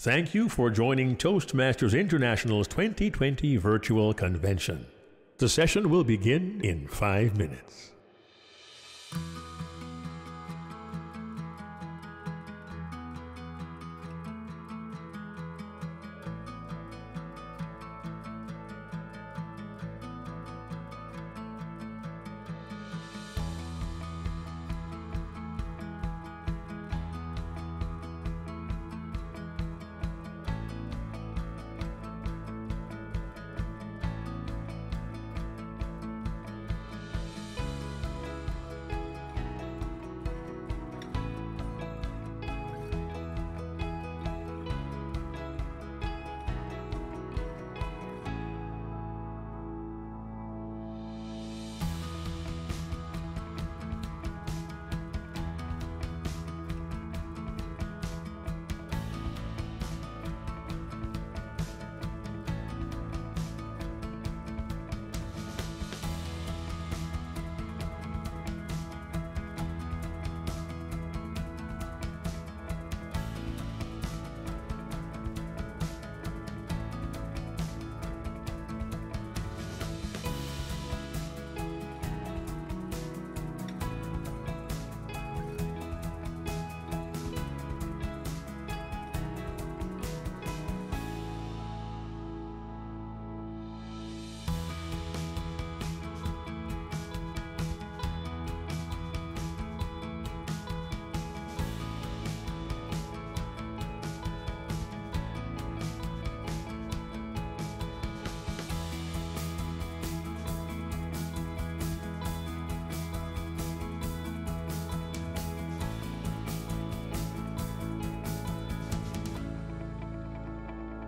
Thank you for joining Toastmasters International's 2020 virtual convention. The session will begin in 5 minutes.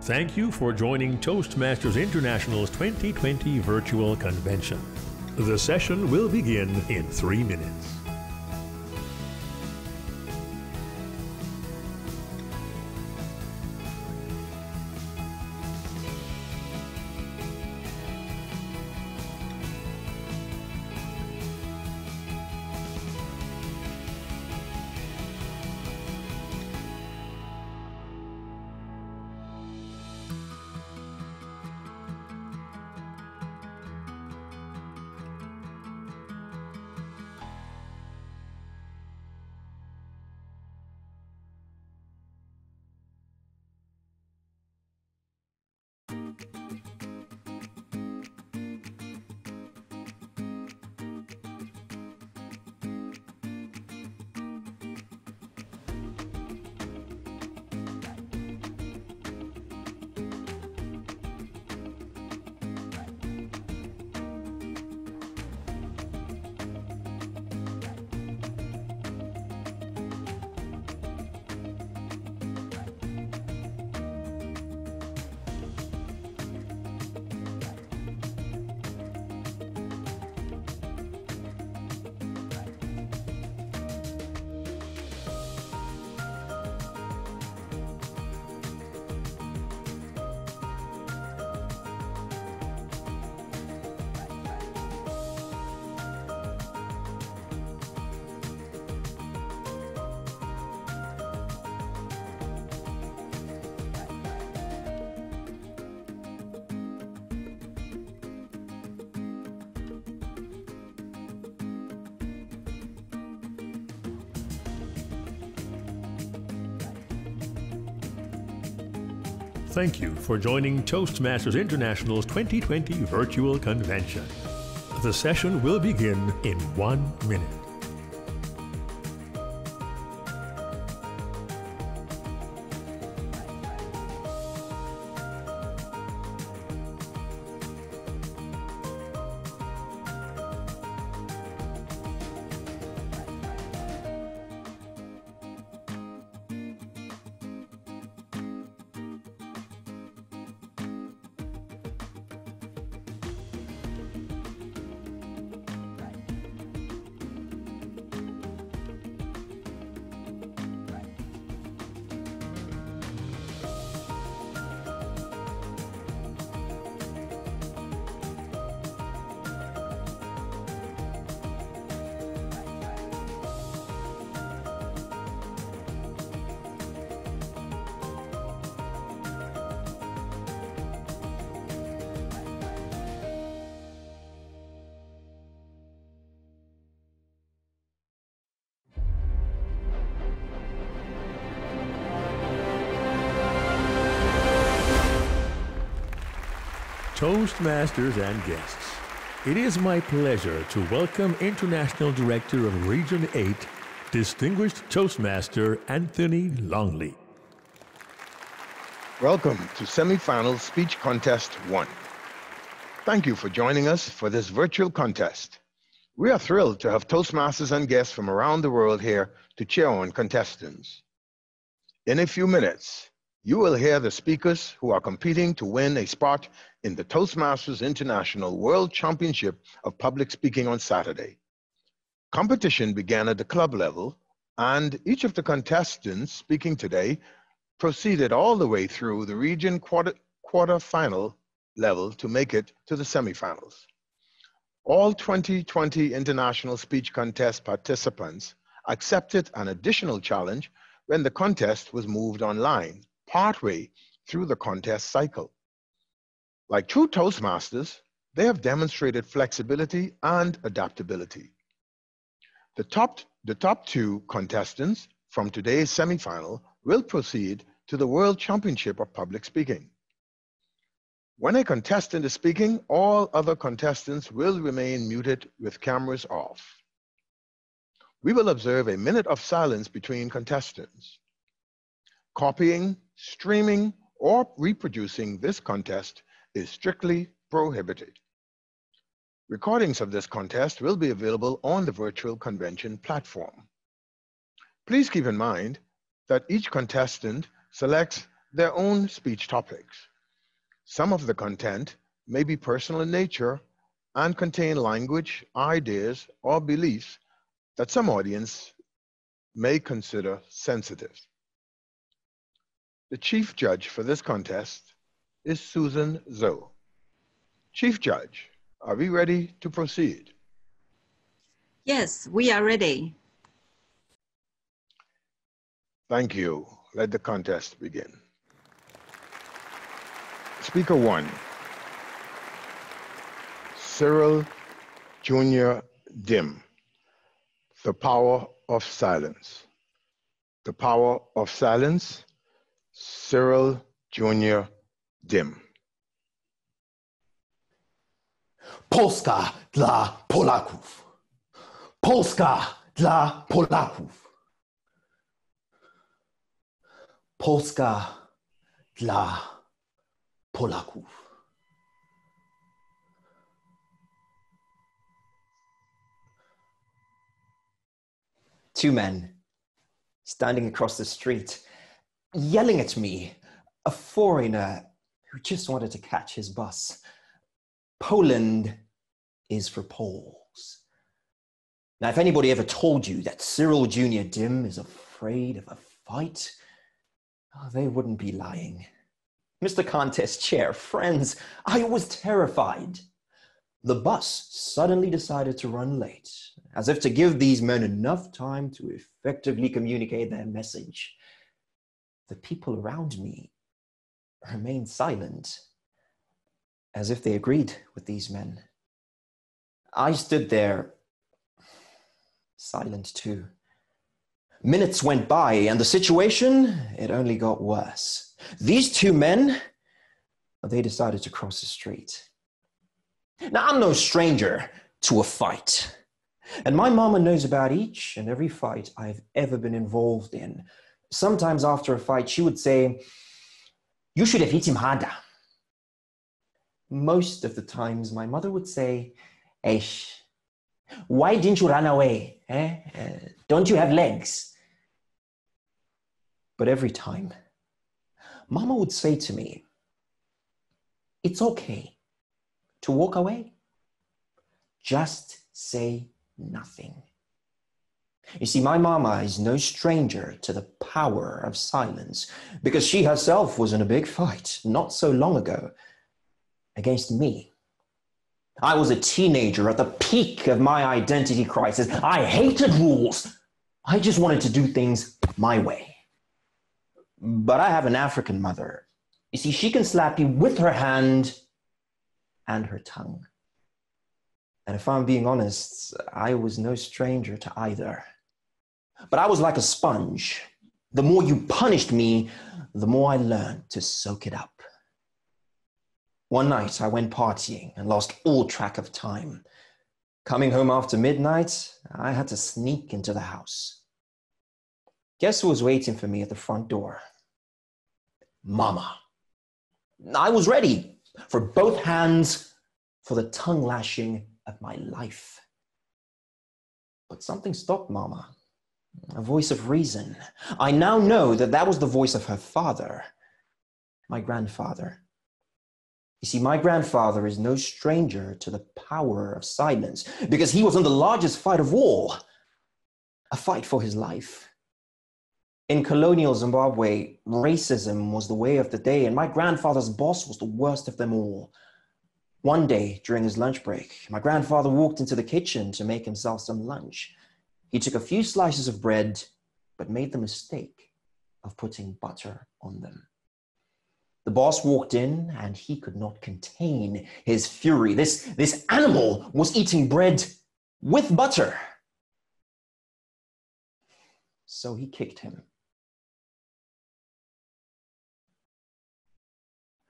Thank you for joining Toastmasters International's 2020 virtual convention. The session will begin in 3 minutes. Thank you for joining Toastmasters International's 2020 virtual convention. The session will begin in 1 minute. Toastmasters and guests, it is my pleasure to welcome International Director of Region 8, Distinguished Toastmaster Anthony Longley. Welcome to Semifinal Speech Contest 1. Thank you for joining us for this virtual contest. We are thrilled to have Toastmasters and guests from around the world here to cheer on contestants. In a few minutes, you will hear the speakers who are competing to win a spot in the Toastmasters International World Championship of Public Speaking on Saturday. Competition began at the club level, and each of the contestants speaking today proceeded all the way through the region quarter-final level to make it to the semifinals. All 2020 International Speech Contest participants accepted an additional challenge when the contest was moved online, partway through the contest cycle. Like true Toastmasters, they have demonstrated flexibility and adaptability. The top two contestants from today's semifinal will proceed to the World Championship of Public Speaking. When a contestant is speaking, all other contestants will remain muted with cameras off. We will observe a minute of silence between contestants. Copying, streaming, or reproducing this contest is strictly prohibited. Recordings of this contest will be available on the virtual convention platform. Please keep in mind that each contestant selects their own speech topics. Some of the content may be personal in nature and contain language, ideas, or beliefs that some audience may consider sensitive. The chief judge for this contest is Susan Zoe. Chief Judge, are we ready to proceed? Yes, we are ready. Thank you. Let the contest begin. Speaker 1, Cyril Jr. Dim, The Power of Silence. The Power of Silence, Cyril Jr. Dim. Polska dla Polaków. Polska dla Polaków. Polska dla Polaków. Two men standing across the street, yelling at me, a foreigner who just wanted to catch his bus. Poland is for Poles. Now, if anybody ever told you that Cyril Jr. Dim is afraid of a fight, they wouldn't be lying. Mr. Contest Chair, friends, I was terrified. The bus suddenly decided to run late, as if to give these men enough time to effectively communicate their message. The people around me remained silent, as if they agreed with these men. I stood there, silent too. Minutes went by, and the situation, it only got worse. These two men, they decided to cross the street. Now, I'm no stranger to a fight, and my mama knows about each and every fight I've ever been involved in. Sometimes after a fight, she would say, "You should have hit him harder." Most of the times, my mother would say, "Eish, why didn't you run away? Don't you have legs?" But every time, Mama would say to me, "It's okay to walk away. Just say nothing." You see, my mama is no stranger to the power of silence, because she herself was in a big fight not so long ago against me. I was a teenager at the peak of my identity crisis. I hated rules. I just wanted to do things my way. But I have an African mother. You see, she can slap you with her hand and her tongue. And if I'm being honest, I was no stranger to either. But I was like a sponge. The more you punished me, the more I learned to soak it up. One night I went partying and lost all track of time. Coming home after midnight, I had to sneak into the house. Guess who was waiting for me at the front door? Mama. I was ready for both hands for the tongue lashing of my life. But something stopped Mama. A voice of reason. I now know that that was the voice of her father, my grandfather. You see, my grandfather is no stranger to the power of silence because he was in the largest fight of all, a fight for his life. In colonial Zimbabwe, racism was the way of the day, and my grandfather's boss was the worst of them all. One day, during his lunch break, my grandfather walked into the kitchen to make himself some lunch. He took a few slices of bread, but made the mistake of putting butter on them. The boss walked in, and he could not contain his fury. This animal was eating bread with butter. So he kicked him.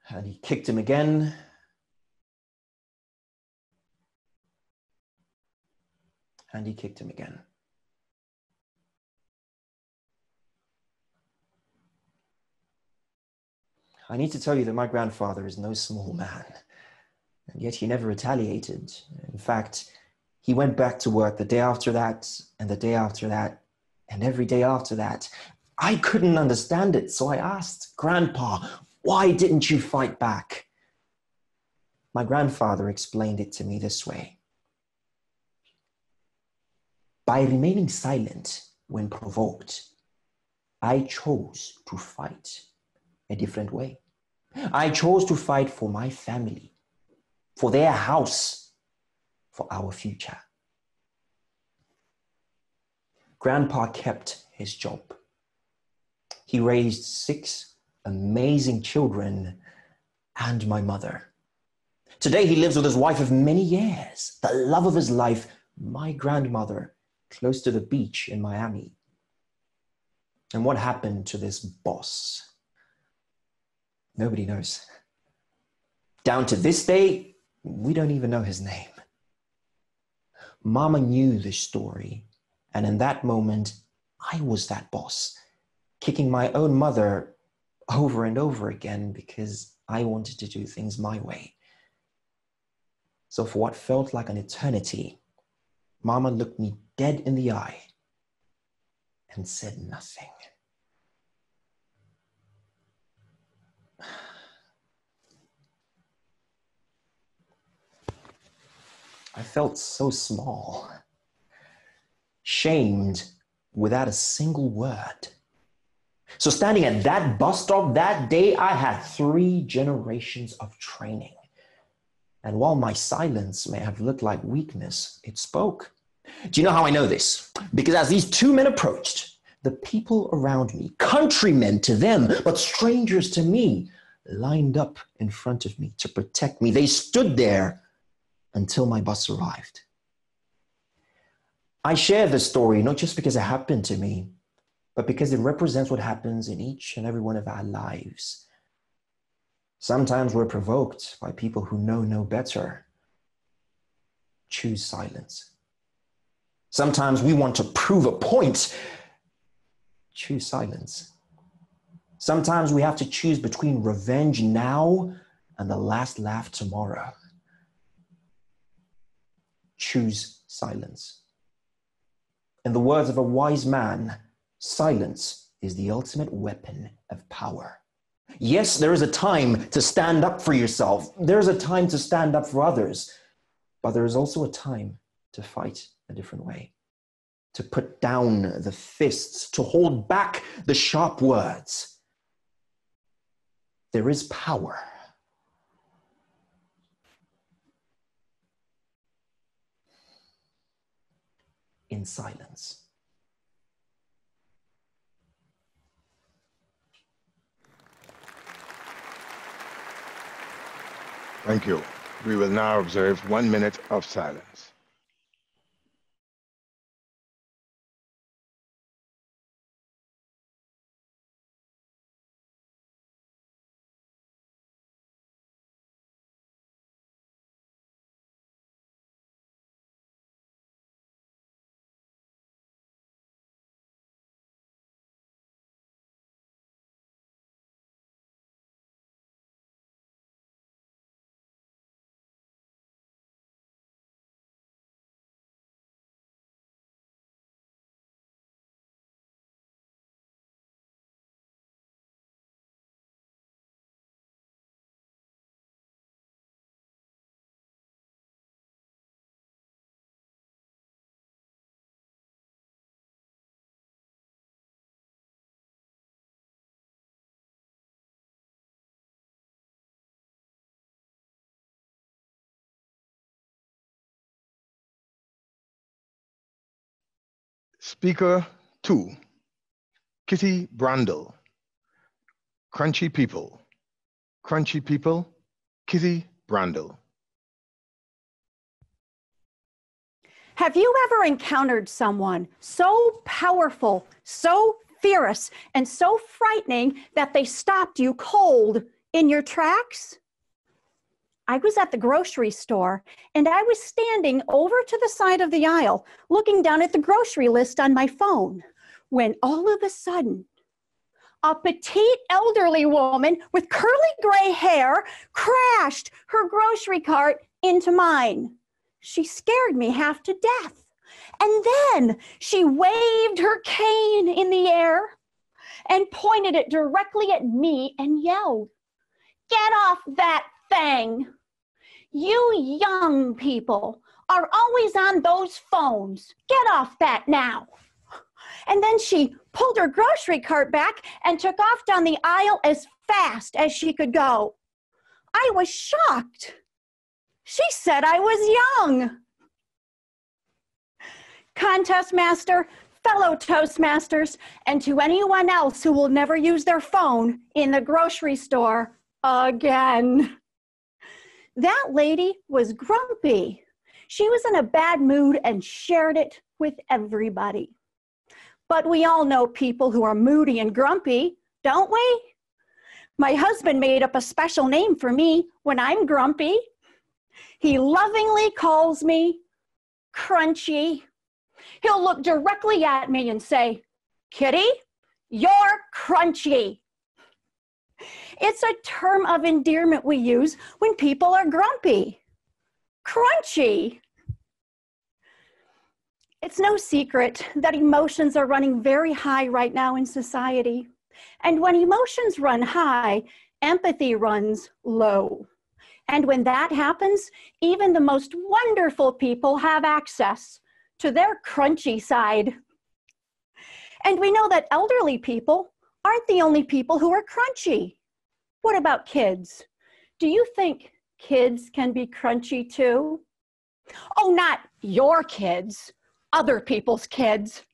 And he kicked him again. And he kicked him again. I need to tell you that my grandfather is no small man, and yet he never retaliated. In fact, he went back to work the day after that, and the day after that, and every day after that. I couldn't understand it, so I asked, Grandpa, why didn't you fight back? My grandfather explained it to me this way. By remaining silent when provoked, I chose to fight a different way. I chose to fight for my family, for their house, for our future. Grandpa kept his job. He raised 6 amazing children and my mother. Today he lives with his wife of many years, the love of his life, my grandmother, close to the beach in Miami. And what happened to this boss? Nobody knows. Down to this day, we don't even know his name. Mama knew this story, and in that moment, I was that boss, kicking my own mother over and over again because I wanted to do things my way. So for what felt like an eternity, Mama looked me dead in the eye and said nothing. I felt so small, shamed without a single word. So standing at that bus stop that day, I had 3 generations of training. And while my silence may have looked like weakness, it spoke. Do you know how I know this? Because as these 2 men approached, the people around me, countrymen to them, but strangers to me, lined up in front of me to protect me. They stood there until my bus arrived. I share this story not just because it happened to me, but because it represents what happens in each and every one of our lives. Sometimes we're provoked by people who know no better. Choose silence. Sometimes we want to prove a point. Choose silence. Sometimes we have to choose between revenge now and the last laugh tomorrow. Choose silence. In the words of a wise man, silence is the ultimate weapon of power. Yes, there is a time to stand up for yourself. There is a time to stand up for others. But there is also a time to fight a different way, to put down the fists, to hold back the sharp words. There is power in silence. Thank you. We will now observe 1 minute of silence. Speaker 2, Kitty Brandel. Crunchy people. Crunchy people, Kitty Brandel. Have you ever encountered someone so powerful, so fierce, and so frightening that they stopped you cold in your tracks? I was at the grocery store and I was standing over to the side of the aisle looking down at the grocery list on my phone when all of a sudden a petite elderly woman with curly gray hair crashed her grocery cart into mine. She scared me half to death. And then she waved her cane in the air and pointed it directly at me and yelled, "Get off that thing! You young people are always on those phones. Get off that now." And then she pulled her grocery cart back and took off down the aisle as fast as she could go. I was shocked. She said I was young. Contest master, fellow Toastmasters, and to anyone else who will never use their phone in the grocery store again. That lady was grumpy. She was in a bad mood and shared it with everybody. But we all know people who are moody and grumpy, don't we? My husband made up a special name for me when I'm grumpy. He lovingly calls me Crunchy. He'll look directly at me and say, "Kitty, you're crunchy." It's a term of endearment we use when people are grumpy. Crunchy. It's no secret that emotions are running very high right now in society. And when emotions run high, empathy runs low. And when that happens, even the most wonderful people have access to their crunchy side. And we know that elderly people aren't the only people who are crunchy. What about kids? Do you think kids can be crunchy too? Oh, not your kids, other people's kids.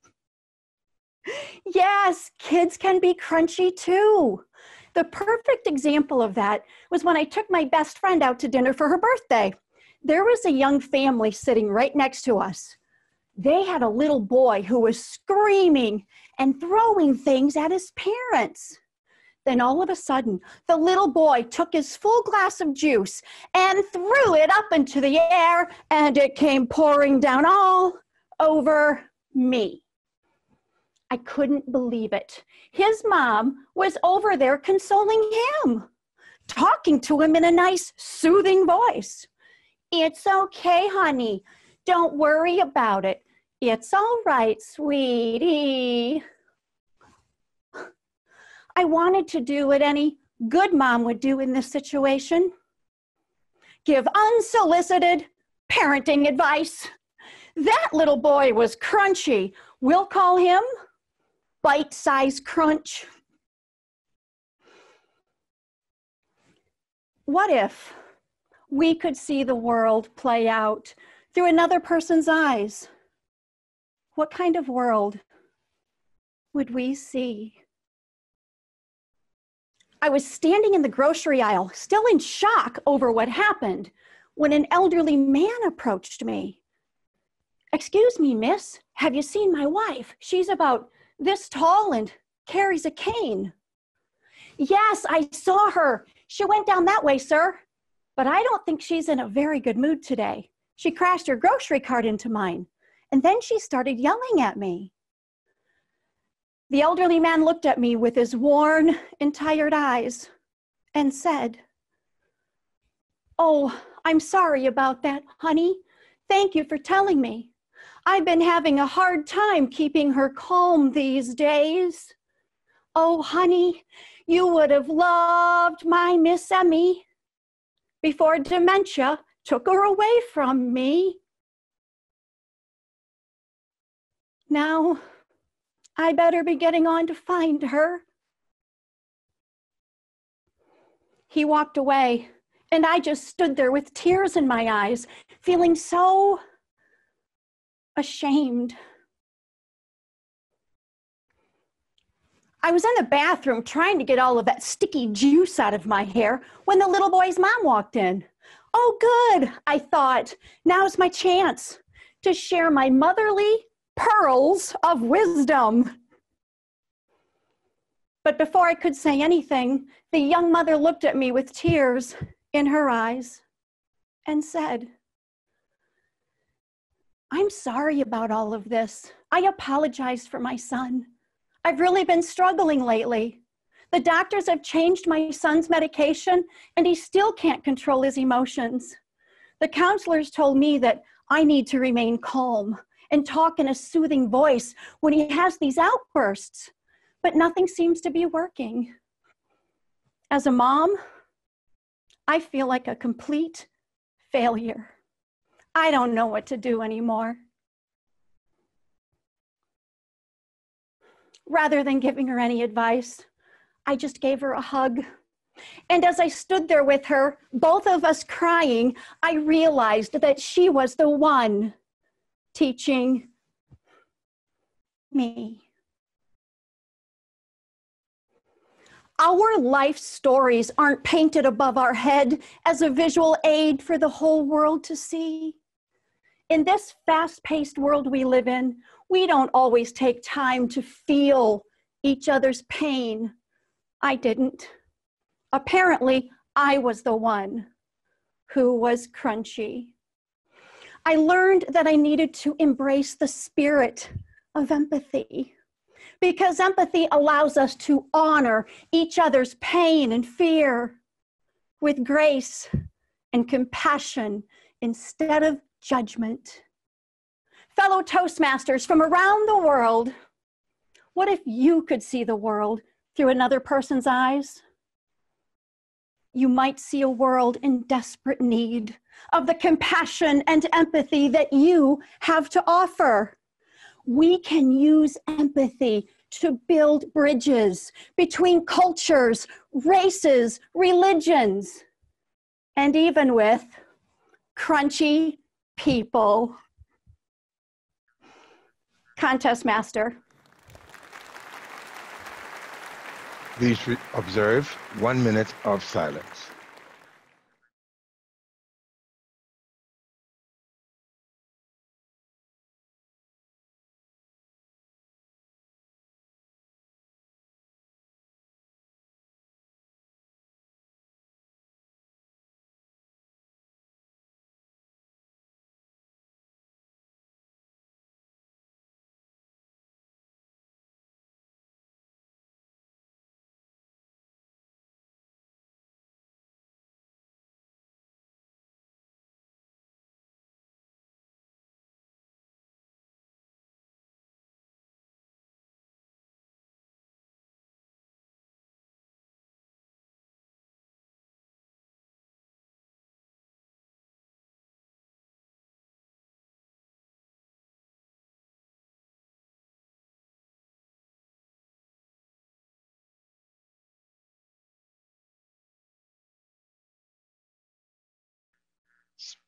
Yes, kids can be crunchy too. The perfect example of that was when I took my best friend out to dinner for her birthday. There was a young family sitting right next to us. They had a little boy who was screaming and throwing things at his parents. Then all of a sudden, the little boy took his full glass of juice and threw it up into the air, and it came pouring down all over me. I couldn't believe it. His mom was over there consoling him, talking to him in a nice, soothing voice. "It's okay, honey. Don't worry about it. It's all right, sweetie." I wanted to do what any good mom would do in this situation. Give unsolicited parenting advice. That little boy was crunchy. We'll call him Bite-Size Crunch. What if we could see the world play out through another person's eyes? What kind of world would we see? I was standing in the grocery aisle, still in shock over what happened, when an elderly man approached me. "Excuse me, miss, have you seen my wife? She's about this tall and carries a cane." "Yes, I saw her. She went down that way, sir. But I don't think she's in a very good mood today. She crashed her grocery cart into mine, and then she started yelling at me." The elderly man looked at me with his worn and tired eyes and said, "Oh, I'm sorry about that, honey. Thank you for telling me. I've been having a hard time keeping her calm these days. Oh, honey, you would have loved my Miss Emmy before dementia took her away from me. Now, I better be getting on to find her." He walked away, and I just stood there with tears in my eyes, feeling so ashamed. I was in the bathroom trying to get all of that sticky juice out of my hair when the little boy's mom walked in. Oh, good, I thought. Now's my chance to share my motherly pearls of wisdom. But before I could say anything, the young mother looked at me with tears in her eyes and said, I'm sorry about all of this. I apologize for my son. I've really been struggling lately. The doctors have changed my son's medication and he still can't control his emotions. The counselors told me that I need to remain calm and talk in a soothing voice when he has these outbursts, but nothing seems to be working. As a mom, I feel like a complete failure. I don't know what to do anymore. Rather than giving her any advice, I just gave her a hug. And as I stood there with her, both of us crying, I realized that she was the one teaching me. Our life stories aren't painted above our head as a visual aid for the whole world to see. In this fast-paced world we live in, we don't always take time to feel each other's pain. I didn't. Apparently, I was the one who was crunchy. I learned that I needed to embrace the spirit of empathy, because empathy allows us to honor each other's pain and fear with grace and compassion instead of judgment. Fellow Toastmasters from around the world, what if you could see the world through another person's eyes? You might see a world in desperate need of the compassion and empathy that you have to offer. We can use empathy to build bridges between cultures, races, religions, and even with crunchy people. Contest master. Please observe 1 minute of silence.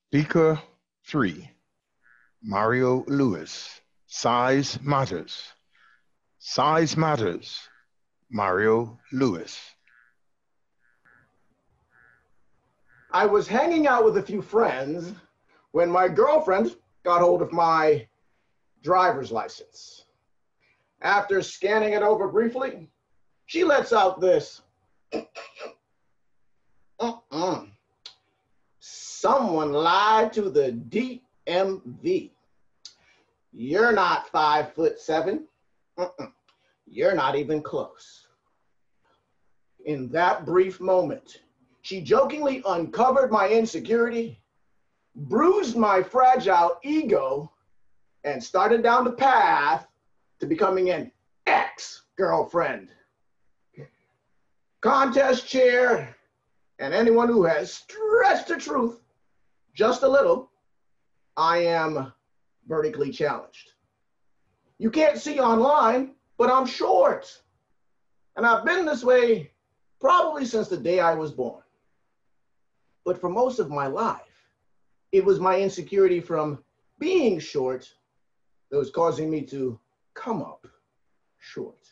Speaker 3, Mario Lewis. Size matters. Size matters. Mario Lewis. I was hanging out with a few friends when my girlfriend got hold of my driver's license. After scanning it over briefly, she lets out this. Someone lied to the DMV. You're not 5'7". You're not even close. In that brief moment, she jokingly uncovered my insecurity, bruised my fragile ego, and started down the path to becoming an ex-girlfriend. Contest chair, and anyone who has stretched the truth just a little, I am vertically challenged. You can't see online, but I'm short. And I've been this way probably since the day I was born. But for most of my life, it was my insecurity from being short that was causing me to come up short.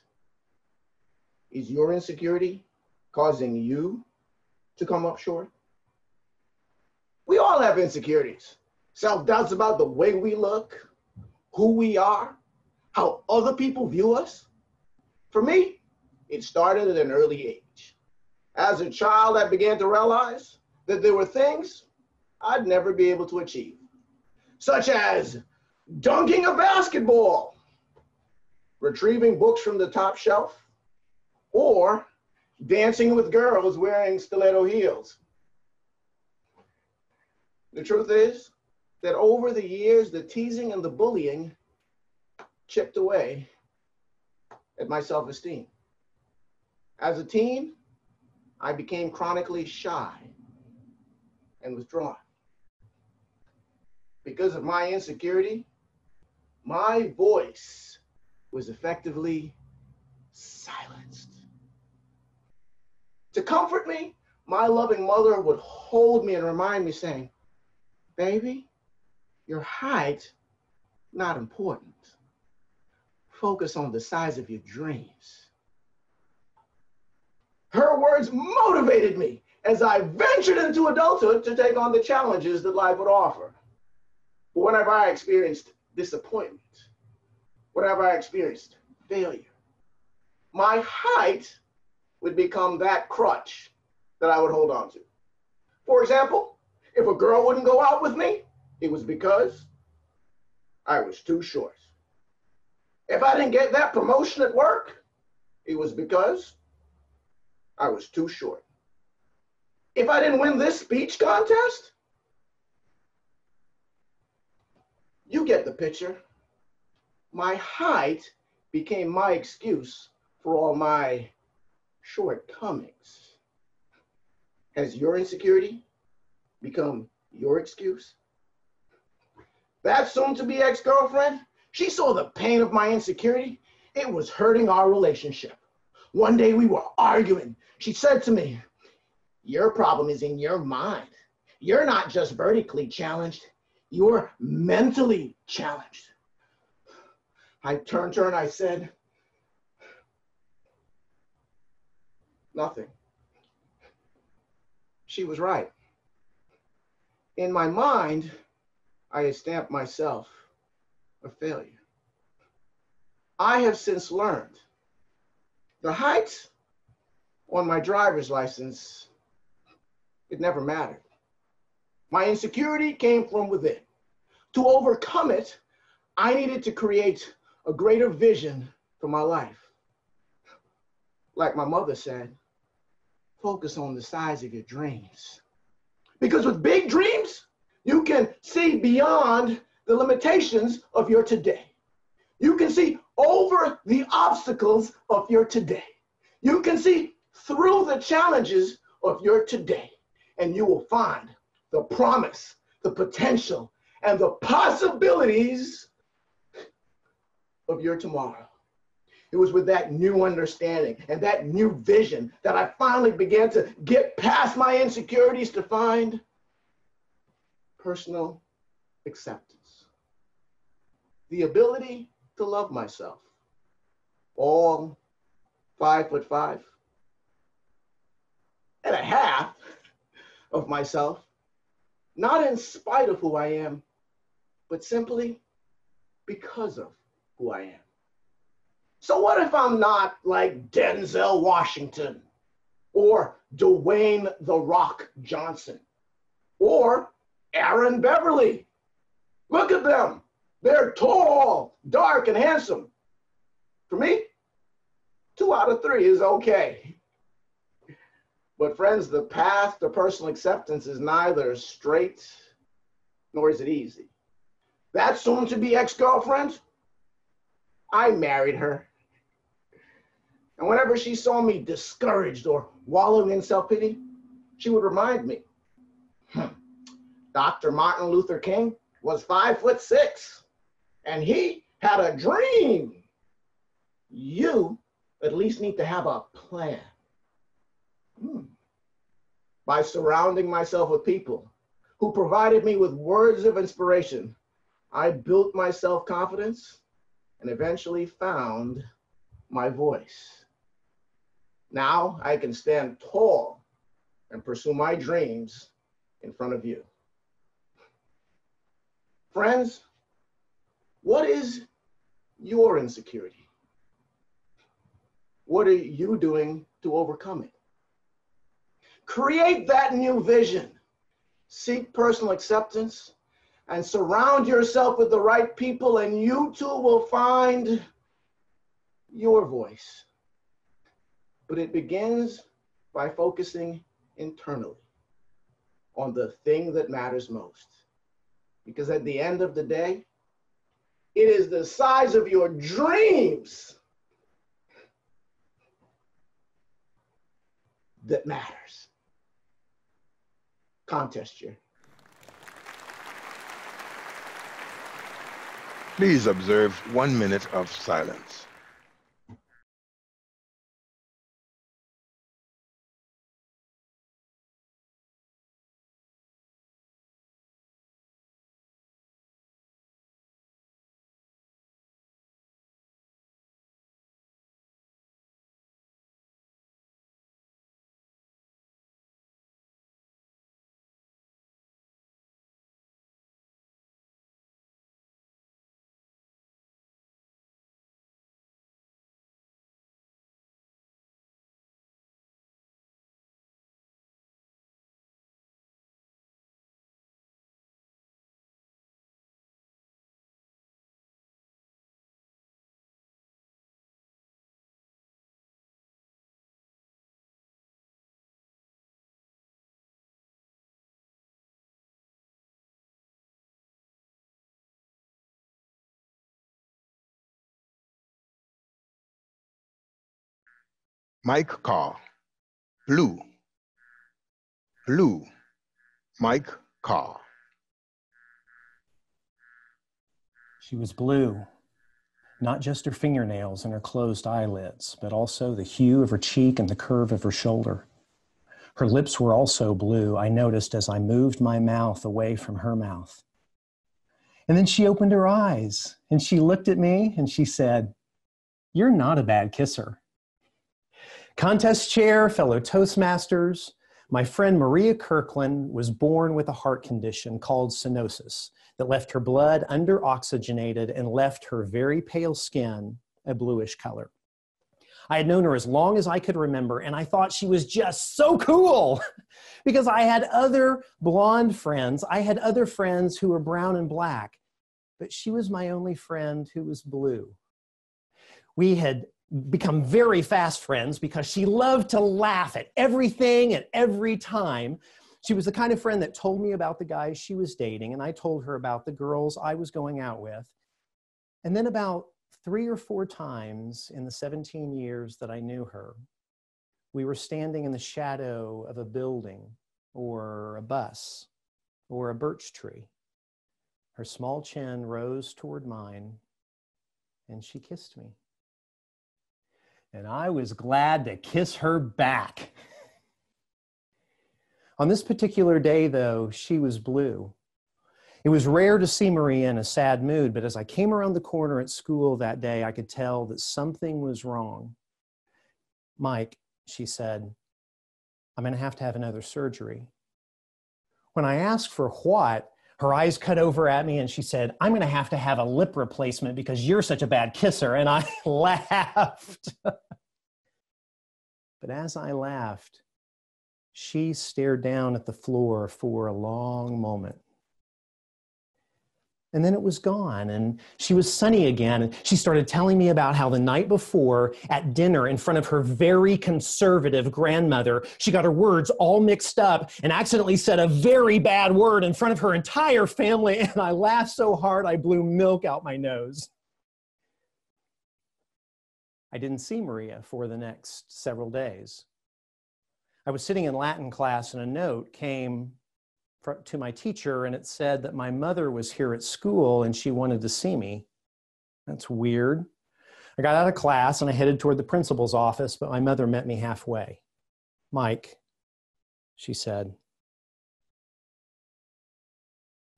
Is your insecurity causing you to come up short? We all have insecurities, self-doubts about the way we look, who we are, how other people view us. For me, it started at an early age. As a child, I began to realize that there were things I'd never be able to achieve, such as dunking a basketball, retrieving books from the top shelf, or dancing with girls wearing stiletto heels. The truth is that over the years, the teasing and the bullying chipped away at my self-esteem. As a teen, I became chronically shy and withdrawn. Because of my insecurity, my voice was effectively silenced. To comfort me, my loving mother would hold me and remind me, saying, "Baby, your height, not important. Focus on the size of your dreams." Her words motivated me as I ventured into adulthood to take on the challenges that life would offer. But whenever I experienced disappointment, whenever I experienced failure, my height would become that crutch that I would hold on to. For example, if a girl wouldn't go out with me, it was because I was too short. If I didn't get that promotion at work, it was because I was too short. If I didn't win this speech contest, you get the picture. My height became my excuse for all my shortcomings. Has your insecurity become your excuse? That soon-to-be ex-girlfriend, she saw the pain of my insecurity. It was hurting our relationship. One day we were arguing. She said to me, "Your problem is in your mind. You're not just vertically challenged, you're mentally challenged." I turned to her and I said, "Nothing." She was right. In my mind, I had stamped myself a failure. I have since learned the height on my driver's license, it never mattered. My insecurity came from within. To overcome it, I needed to create a greater vision for my life. Like my mother said, focus on the size of your dreams. Because with big dreams, you can see beyond the limitations of your today. You can see over the obstacles of your today. You can see through the challenges of your today, and you will find the promise, the potential, and the possibilities of your tomorrow. It was with that new understanding and that new vision that I finally began to get past my insecurities to find personal acceptance. The ability to love myself, all 5'5" and a half of myself, not in spite of who I am, but simply because of who I am. So what if I'm not like Denzel Washington or Dwayne "The Rock" Johnson or Aaron Beverly? Look at them. They're tall, dark, and handsome. For me, 2 out of 3 is okay. But friends, the path to personal acceptance is neither straight nor is it easy. That soon-to-be ex-girlfriend, I married her. And whenever she saw me discouraged or wallowing in self-pity, she would remind me, Dr. Martin Luther King was 5'6", and he had a dream. You at least need to have a plan. By surrounding myself with people who provided me with words of inspiration, I built my self-confidence and eventually found my voice. Now I can stand tall and pursue my dreams in front of you. Friends, what is your insecurity? What are you doing to overcome it? Create that new vision. Seek personal acceptance and surround yourself with the right people, and you too will find your voice. But it begins by focusing internally on the thing that matters most. Because at the end of the day, it is the size of your dreams that matters. Contest chair. Please observe 1 minute of silence. Mike Carr. Blue. Blue. Mike Carr. She was blue, not just her fingernails and her closed eyelids, but also the hue of her cheek and the curve of her shoulder. Her lips were also blue, I noticed as I moved my mouth away from her mouth. And then she opened her eyes and she looked at me and she said, "You're not a bad kisser." Contest chair, fellow Toastmasters, my friend Maria Kirkland was born with a heart condition called stenosis that left her blood under-oxygenated and left her very pale skin a bluish color. I had known her as long as I could remember, and I thought she was just so cool because I had other blonde friends. I had other friends who were brown and black, but she was my only friend who was blue. We had become very fast friends because she loved to laugh at everything and every time. She was the kind of friend that told me about the guys she was dating, and I told her about the girls I was going out with. And then about 3 or 4 times in the 17 years that I knew her, we were standing in the shadow of a building or a bus or a birch tree. Her small chin rose toward mine, and she kissed me. And I was glad to kiss her back. On this particular day, though, she was blue. It was rare to see Maria in a sad mood, but as I came around the corner at school that day, I could tell that something was wrong. "Mike," she said, "I'm going to have another surgery." When I asked for what, her eyes cut over at me and she said, "I'm going to have a lip replacement because you're such a bad kisser." And I laughed. But as I laughed, she stared down at the floor for a long moment. And then it was gone, and she was sunny again. And she started telling me about how the night before at dinner in front of her very conservative grandmother, she got her words all mixed up and accidentally said a very bad word in front of her entire family. And I laughed so hard, I blew milk out my nose. I didn't see Maria for the next several days. I was sitting in Latin class and a note came to my teacher and it said that my mother was here at school and she wanted to see me. That's weird. I got out of class and I headed toward the principal's office, but my mother met me halfway. "Mike," she said,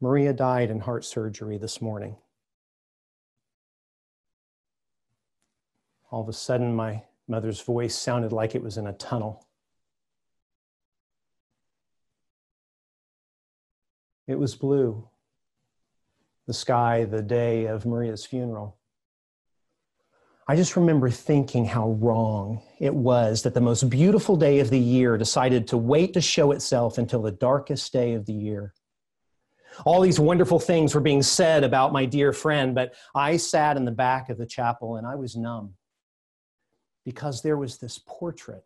"Maria died in heart surgery this morning." All of a sudden, my Mother's voice sounded like it was in a tunnel. It was blue, the sky the day of Maria's funeral. I just remember thinking how wrong it was that the most beautiful day of the year decided to wait to show itself until the darkest day of the year. All these wonderful things were being said about my dear friend, but I sat in the back of the chapel and I was numb because there was this portrait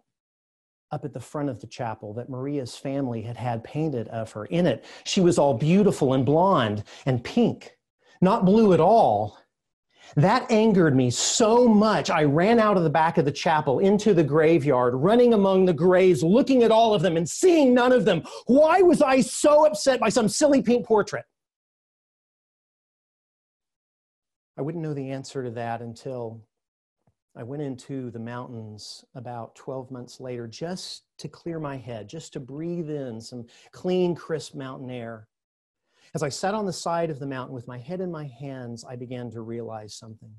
up at the front of the chapel that Maria's family had had painted of her. In it, she was all beautiful and blonde and pink, not blue at all. That angered me so much, I ran out of the back of the chapel into the graveyard, running among the graves, looking at all of them and seeing none of them. Why was I so upset by some silly pink portrait? I wouldn't know the answer to that until I went into the mountains about 12 months later just to clear my head, just to breathe in some clean, crisp mountain air. As I sat on the side of the mountain with my head in my hands, I began to realize something.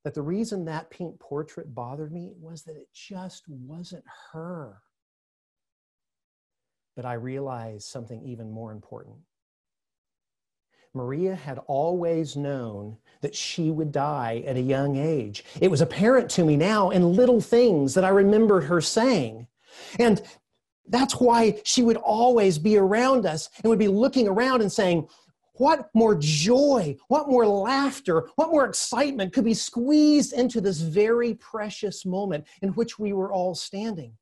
That the reason that pink portrait bothered me was that it just wasn't her. But I realized something even more important. Maria had always known that she would die at a young age. It was apparent to me now in little things that I remembered her saying. And that's why she would always be around us and would be looking around and saying, what more joy, what more laughter, what more excitement could be squeezed into this very precious moment in which we were all standing?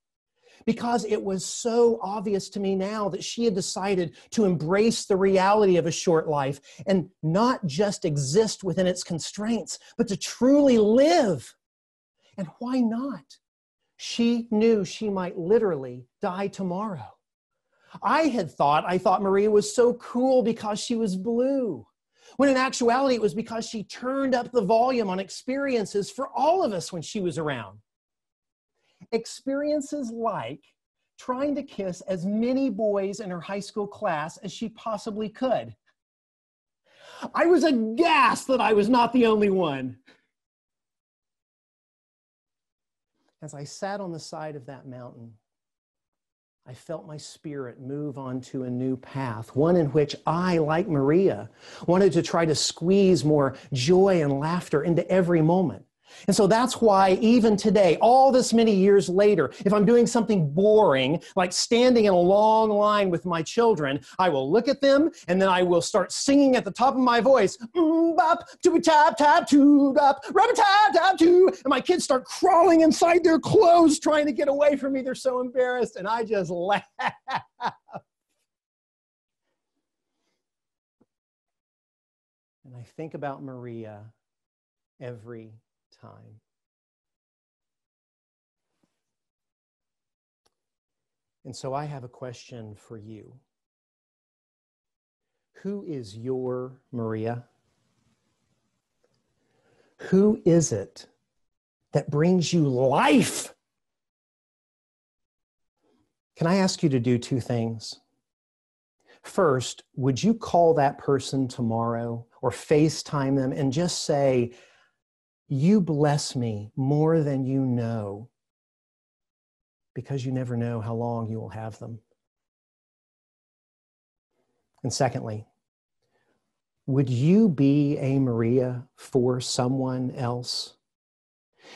Because it was so obvious to me now that she had decided to embrace the reality of a short life and not just exist within its constraints, but to truly live. And why not? She knew she might literally die tomorrow. I thought Maria was so cool because she was blue, when in actuality it was because she turned up the volume on experiences for all of us when she was around. Experiences like trying to kiss as many boys in her high school class as she possibly could. I was aghast that I was not the only one. As I sat on the side of that mountain, I felt my spirit move onto a new path, one in which I, like Maria, wanted to try to squeeze more joy and laughter into every moment. And so that's why even today, all this many years later, if I'm doing something boring, like standing in a long line with my children, I will look at them and then I will start singing at the top of my voice, bop, dooby tap, tap, too, bop, rubber tap, tap, too. And my kids start crawling inside their clothes trying to get away from me. They're so embarrassed. And I just laugh. And I think about Maria every time. And so I have a question for you. Who is your Maria? Who is it that brings you life? Can I ask you to do two things? First, would you call that person tomorrow or FaceTime them and just say, you bless me more than you know, because you never know how long you will have them. And secondly, would you be a Maria for someone else?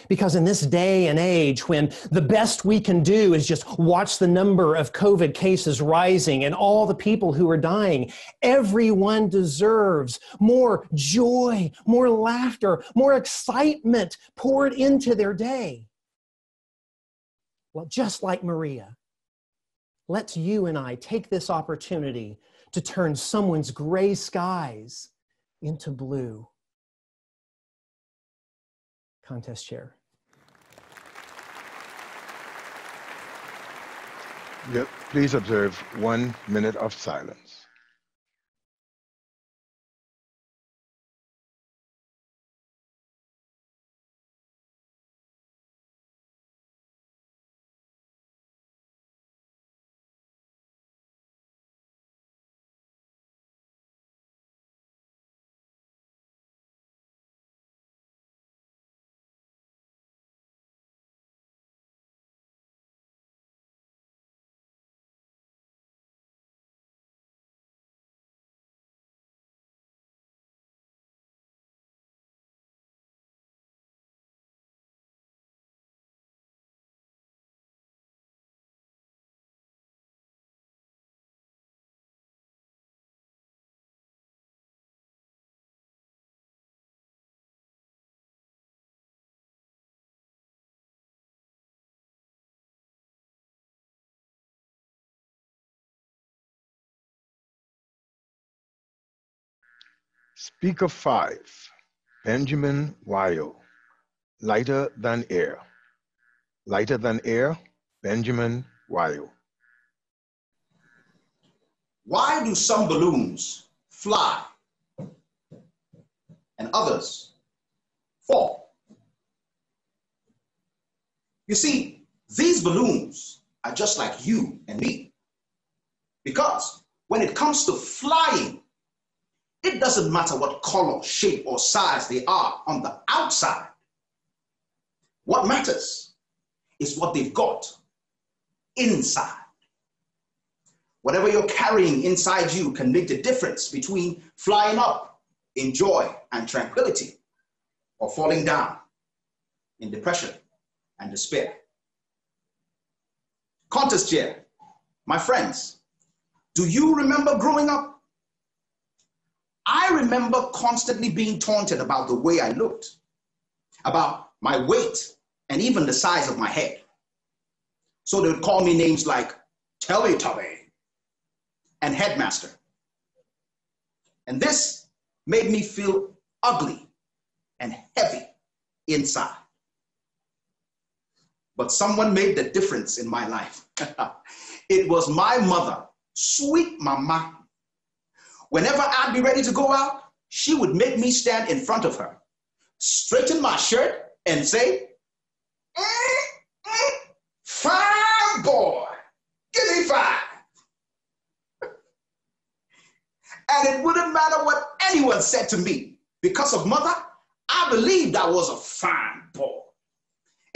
Because in this day and age, when the best we can do is just watch the number of COVID cases rising and all the people who are dying, everyone deserves more joy, more laughter, more excitement poured into their day. Well, just like Maria, let's you and I take this opportunity to turn someone's gray skies into blue. Contest chair. Yep. Please observe 1 minute of silence. Speaker 5, Benjamin Wyo. Lighter than air. Lighter than air, Benjamin Wyo. Why do some balloons fly and others fall? You see, these balloons are just like you and me. Because when it comes to flying, it doesn't matter what color, shape, or size they are on the outside. What matters is what they've got inside. Whatever you're carrying inside you can make the difference between flying up in joy and tranquility or falling down in depression and despair. Contest chair, my friends, do you remember growing up? I remember constantly being taunted about the way I looked, about my weight, and even the size of my head. So they would call me names like Teletubby and Headmaster. And this made me feel ugly and heavy inside. But someone made the difference in my life. It was my mother, sweet mama. Whenever I'd be ready to go out, she would make me stand in front of her, straighten my shirt, and say, "Fine boy, give me 5." And it wouldn't matter what anyone said to me. Because of mother, I believed I was a fine boy.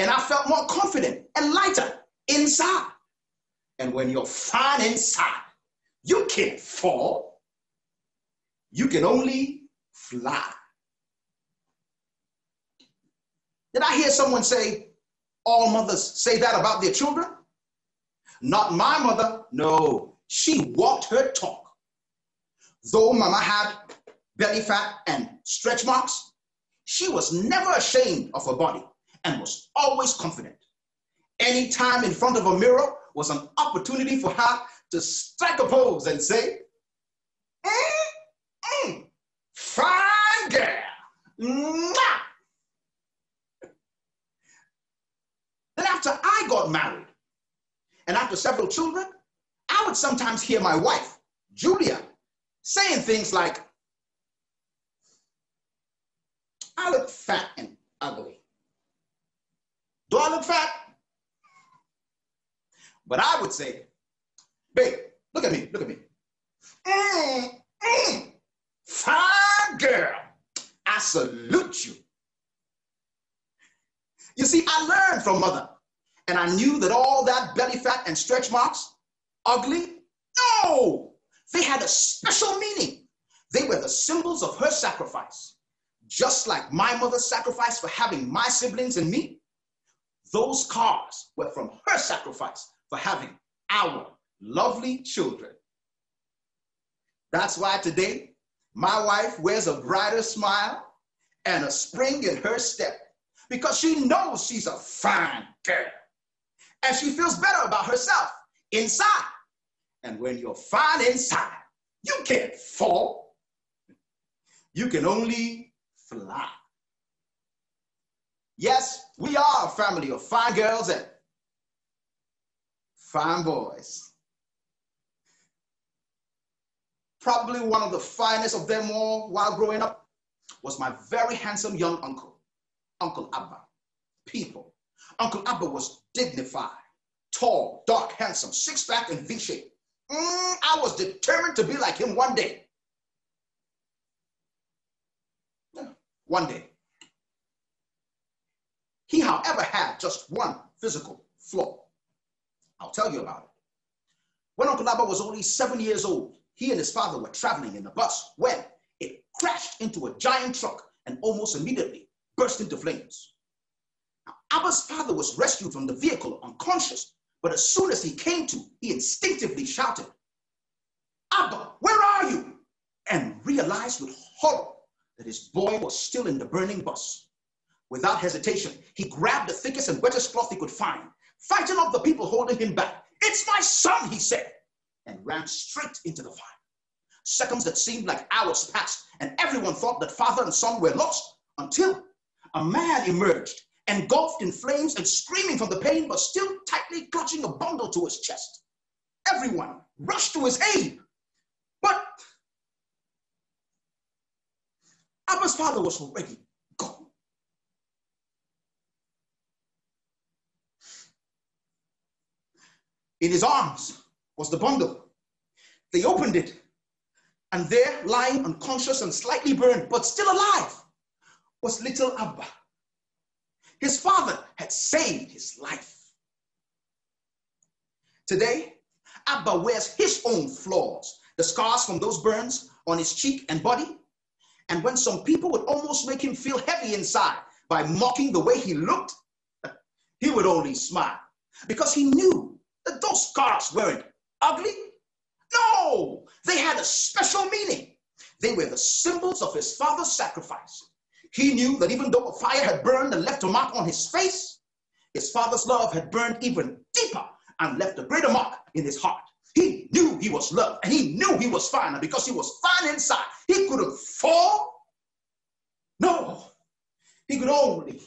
And I felt more confident and lighter inside. And when you're fine inside, you can't fall. You can only fly. Did I hear someone say, all mothers say that about their children? Not my mother. No, she walked her talk. Though mama had belly fat and stretch marks, she was never ashamed of her body and was always confident. Any time in front of a mirror was an opportunity for her to strike a pose and say, fine girl. Mwah! Then after I got married, and after several children, I would sometimes hear my wife, Julia, saying things like, I look fat and ugly. Do I look fat? But I would say, babe, look at me, look at me. Fine girl, I salute you. You see, I learned from mother, and I knew that all that belly fat and stretch marks, ugly, no, they had a special meaning. They were the symbols of her sacrifice. Just like my mother's sacrifice for having my siblings and me, those scars were from her sacrifice for having our lovely children. That's why today, my wife wears a brighter smile and a spring in her step because she knows she's a fine girl. And she feels better about herself inside. And when you're fine inside, you can't fall. You can only fly. Yes, we are a family of fine girls and fine boys. Probably one of the finest of them all while growing up was my very handsome young uncle, Uncle Abba. People, Uncle Abba was dignified, tall, dark, handsome, six-pack and V-shape. I was determined to be like him one day. One day. He, however, had just one physical flaw. I'll tell you about it. When Uncle Abba was only 7 years old, he and his father were traveling in a bus when it crashed into a giant truck and almost immediately burst into flames. Now, Abba's father was rescued from the vehicle unconscious, but as soon as he came to, he instinctively shouted, "Abba, where are you?" and realized with horror that his boy was still in the burning bus. Without hesitation, he grabbed the thickest and wettest cloth he could find, fighting off the people holding him back. "It's my son," he said, and ran straight into the fire. Seconds that seemed like hours passed, and everyone thought that father and son were lost, until a man emerged, engulfed in flames and screaming from the pain, but still tightly clutching a bundle to his chest. Everyone rushed to his aid, but Abba's father was already gone. In his arms was the bundle. They opened it, and there, lying unconscious and slightly burned, but still alive, was little Abba. His father had saved his life. Today, Abba wears his own flaws, the scars from those burns on his cheek and body. And when some people would almost make him feel heavy inside by mocking the way he looked, he would only smile, because he knew that those scars weren't ugly. No, they had a special meaning. They were the symbols of his father's sacrifice. He knew that even though a fire had burned and left a mark on his face, his father's love had burned even deeper and left a greater mark in his heart. He knew he was loved, and he knew he was fine, and because he was fine inside, he couldn't fall. No, he could only.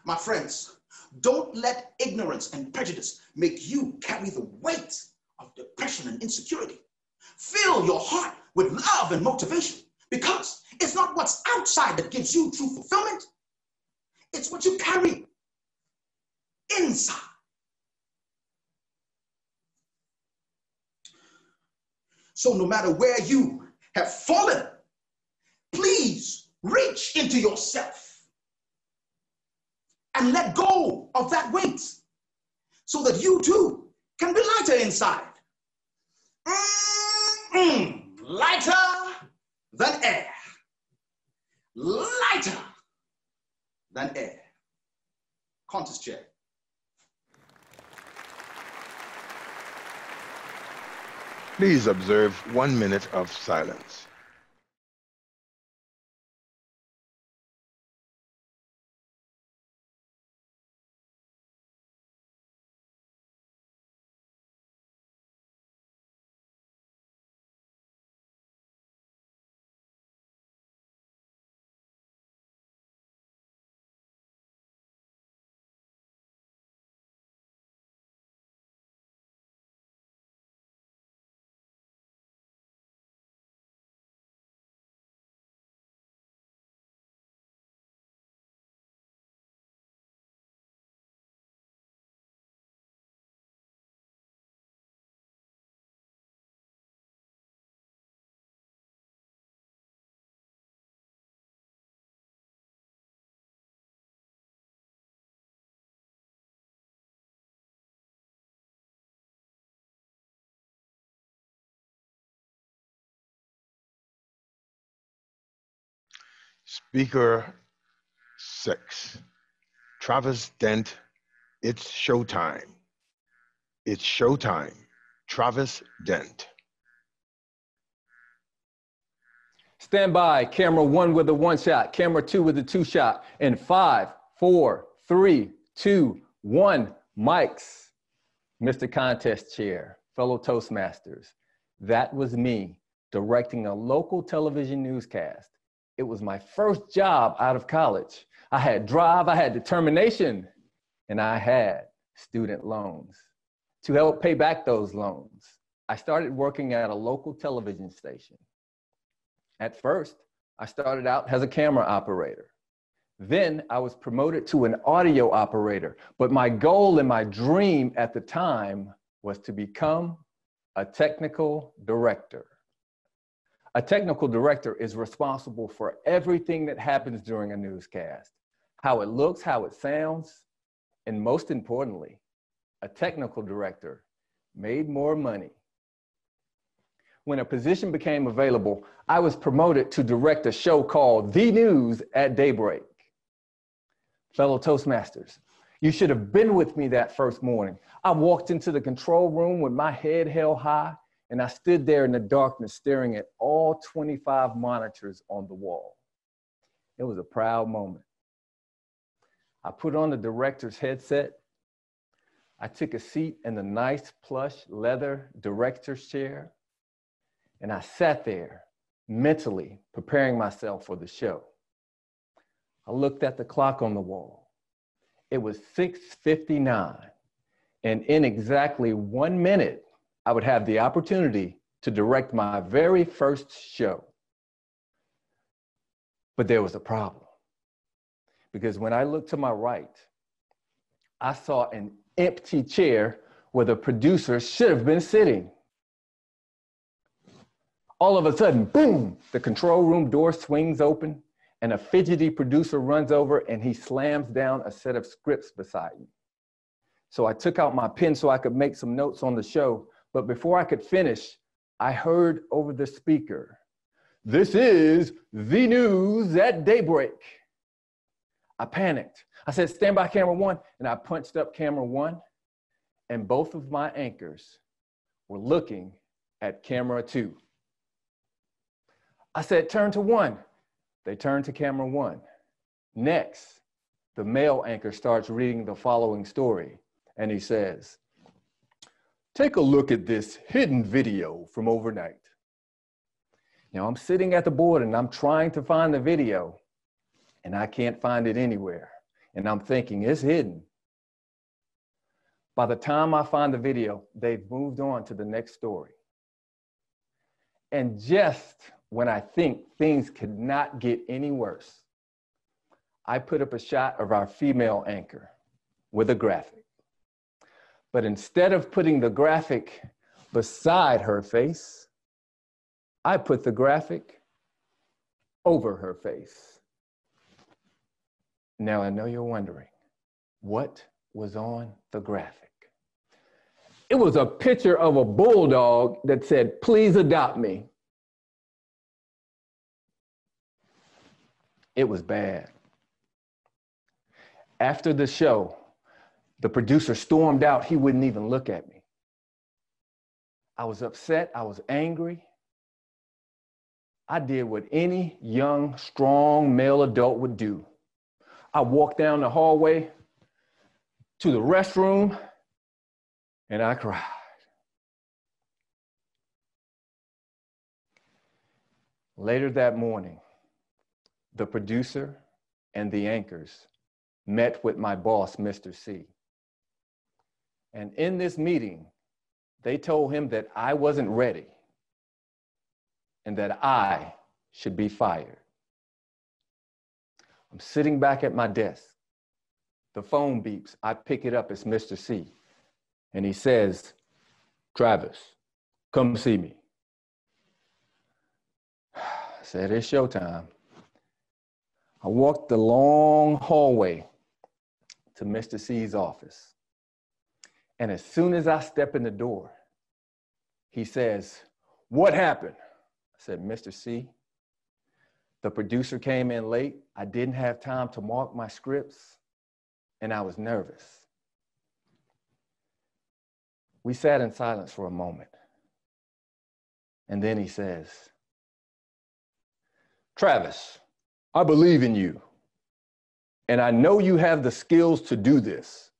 My friends, don't let ignorance and prejudice make you carry the weight of depression and insecurity. Fill your heart with love and motivation, because it's not what's outside that gives you true fulfillment. It's what you carry inside. So no matter where you have fallen, please reach into yourself and let go of that weight so that you too can be lighter inside. Lighter than air. Lighter than air. Contest chair. Please observe 1 minute of silence. Speaker 6, Travis Dent, it's showtime. It's showtime. Travis Dent. Stand by, camera 1 with a 1 shot, camera 2 with a 2 shot, and 5, 4, 3, 2, 1, mics. Mr. Contest Chair, fellow Toastmasters, that was me directing a local television newscast. It was my first job out of college. I had drive, I had determination, and I had student loans. To help pay back those loans, I started working at a local television station. At first, I started out as a camera operator. Then I was promoted to an audio operator, but my goal and my dream at the time was to become a technical director. A technical director is responsible for everything that happens during a newscast, how it looks, how it sounds, and most importantly, a technical director made more money. When a position became available, I was promoted to direct a show called The News at Daybreak. Fellow Toastmasters, you should have been with me that first morning. I walked into the control room with my head held high, and I stood there in the darkness staring at all 25 monitors on the wall. It was a proud moment. I put on the director's headset. I took a seat in the nice plush leather director's chair, and I sat there mentally preparing myself for the show. I looked at the clock on the wall. It was 6:59, and in exactly 1 minute, I would have the opportunity to direct my very first show. But there was a problem, because when I looked to my right, I saw an empty chair where the producer should have been sitting. All of a sudden, boom, the control room door swings open and a fidgety producer runs over and he slams down a set of scripts beside me. So I took out my pen so I could make some notes on the show, but before I could finish, I heard over the speaker, "This is the news at daybreak." I panicked. I said, "Stand by camera one," and I punched up camera one, and both of my anchors were looking at camera two. I said, "Turn to one." They turned to camera one. Next, the male anchor starts reading the following story, and he says, "Take a look at this hidden video from overnight." Now I'm sitting at the board and I'm trying to find the video, and I can't find it anywhere. And I'm thinking, it's hidden. By the time I find the video, they've moved on to the next story. And just when I think things could not get any worse, I put up a shot of our female anchor with a graphic. But instead of putting the graphic beside her face, I put the graphic over her face. Now I know you're wondering, what was on the graphic? It was a picture of a bulldog that said, "Please adopt me." It was bad. After the show, the producer stormed out. He wouldn't even look at me. I was upset. I was angry. I did what any young, strong male adult would do. I walked down the hallway to the restroom and I cried. Later that morning, the producer and the anchors met with my boss, Mr. C. And in this meeting, they told him that I wasn't ready and that I should be fired. I'm sitting back at my desk. The phone beeps. I pick it up. It's Mr. C. And he says, "Travis, come see me." I said, "It's showtime." I walked the long hallway to Mr. C's office. And as soon as I step in the door, he says, "What happened?" I said, "Mr. C, the producer came in late. I didn't have time to mark my scripts, and I was nervous." We sat in silence for a moment. And then he says, "Travis, I believe in you. And I know you have the skills to do this.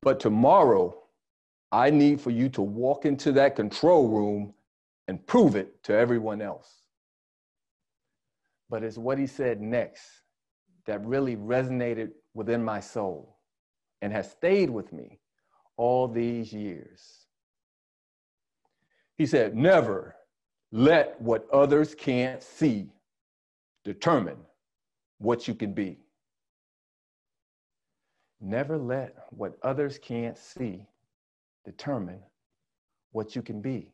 But tomorrow, I need for you to walk into that control room and prove it to everyone else." But it's what he said next that really resonated within my soul and has stayed with me all these years. He said, "Never let what others can't see determine what you can be." Never let what others can't see determine what you can be.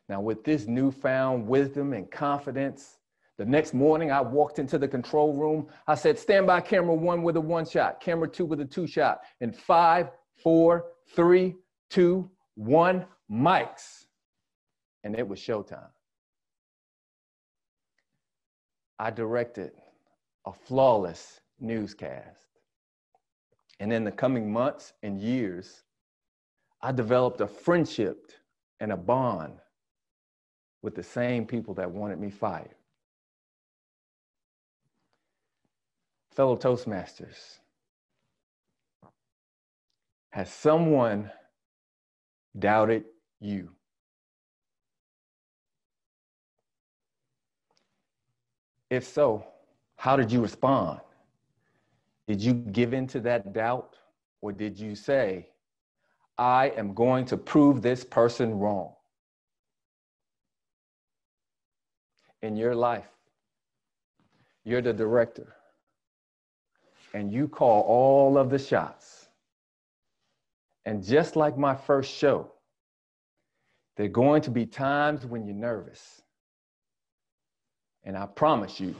Now, with this newfound wisdom and confidence, the next morning I walked into the control room. I said, "Stand by camera one with a one shot, camera two with a two shot, and 5, 4, 3, 2, 1, mics." And it was showtime. I directed a flawless newscast. And in the coming months and years, I developed a friendship and a bond with the same people that wanted me fired. Fellow Toastmasters, Has someone doubted you? If so, how did you respond? Did you give in to that doubt, or did you say, I am going to prove this person wrong? In your life, you're the director, and you call all of the shots. And just like my first show, there are going to be times when you're nervous. And I promise you,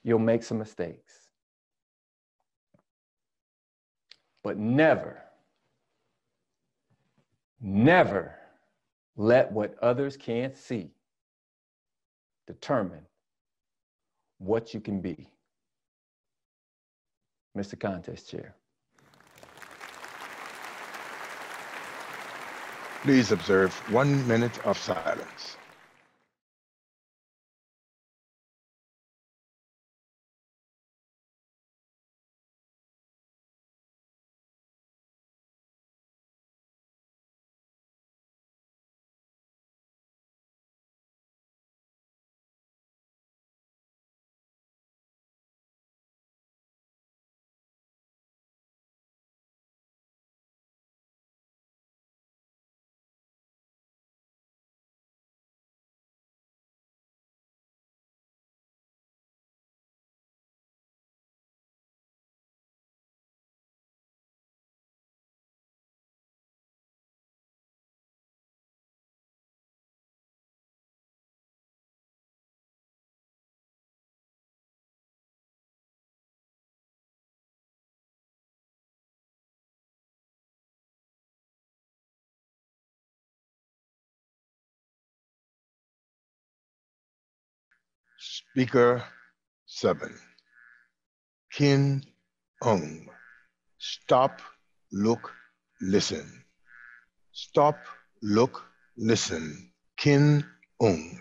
you'll make some mistakes. But never, never let what others can't see determine what you can be. Mr. Contest Chair. Please observe 1 minute of silence. Speaker 7, Kin Ung. Stop, look, listen. Stop, look, listen. Kin Ung.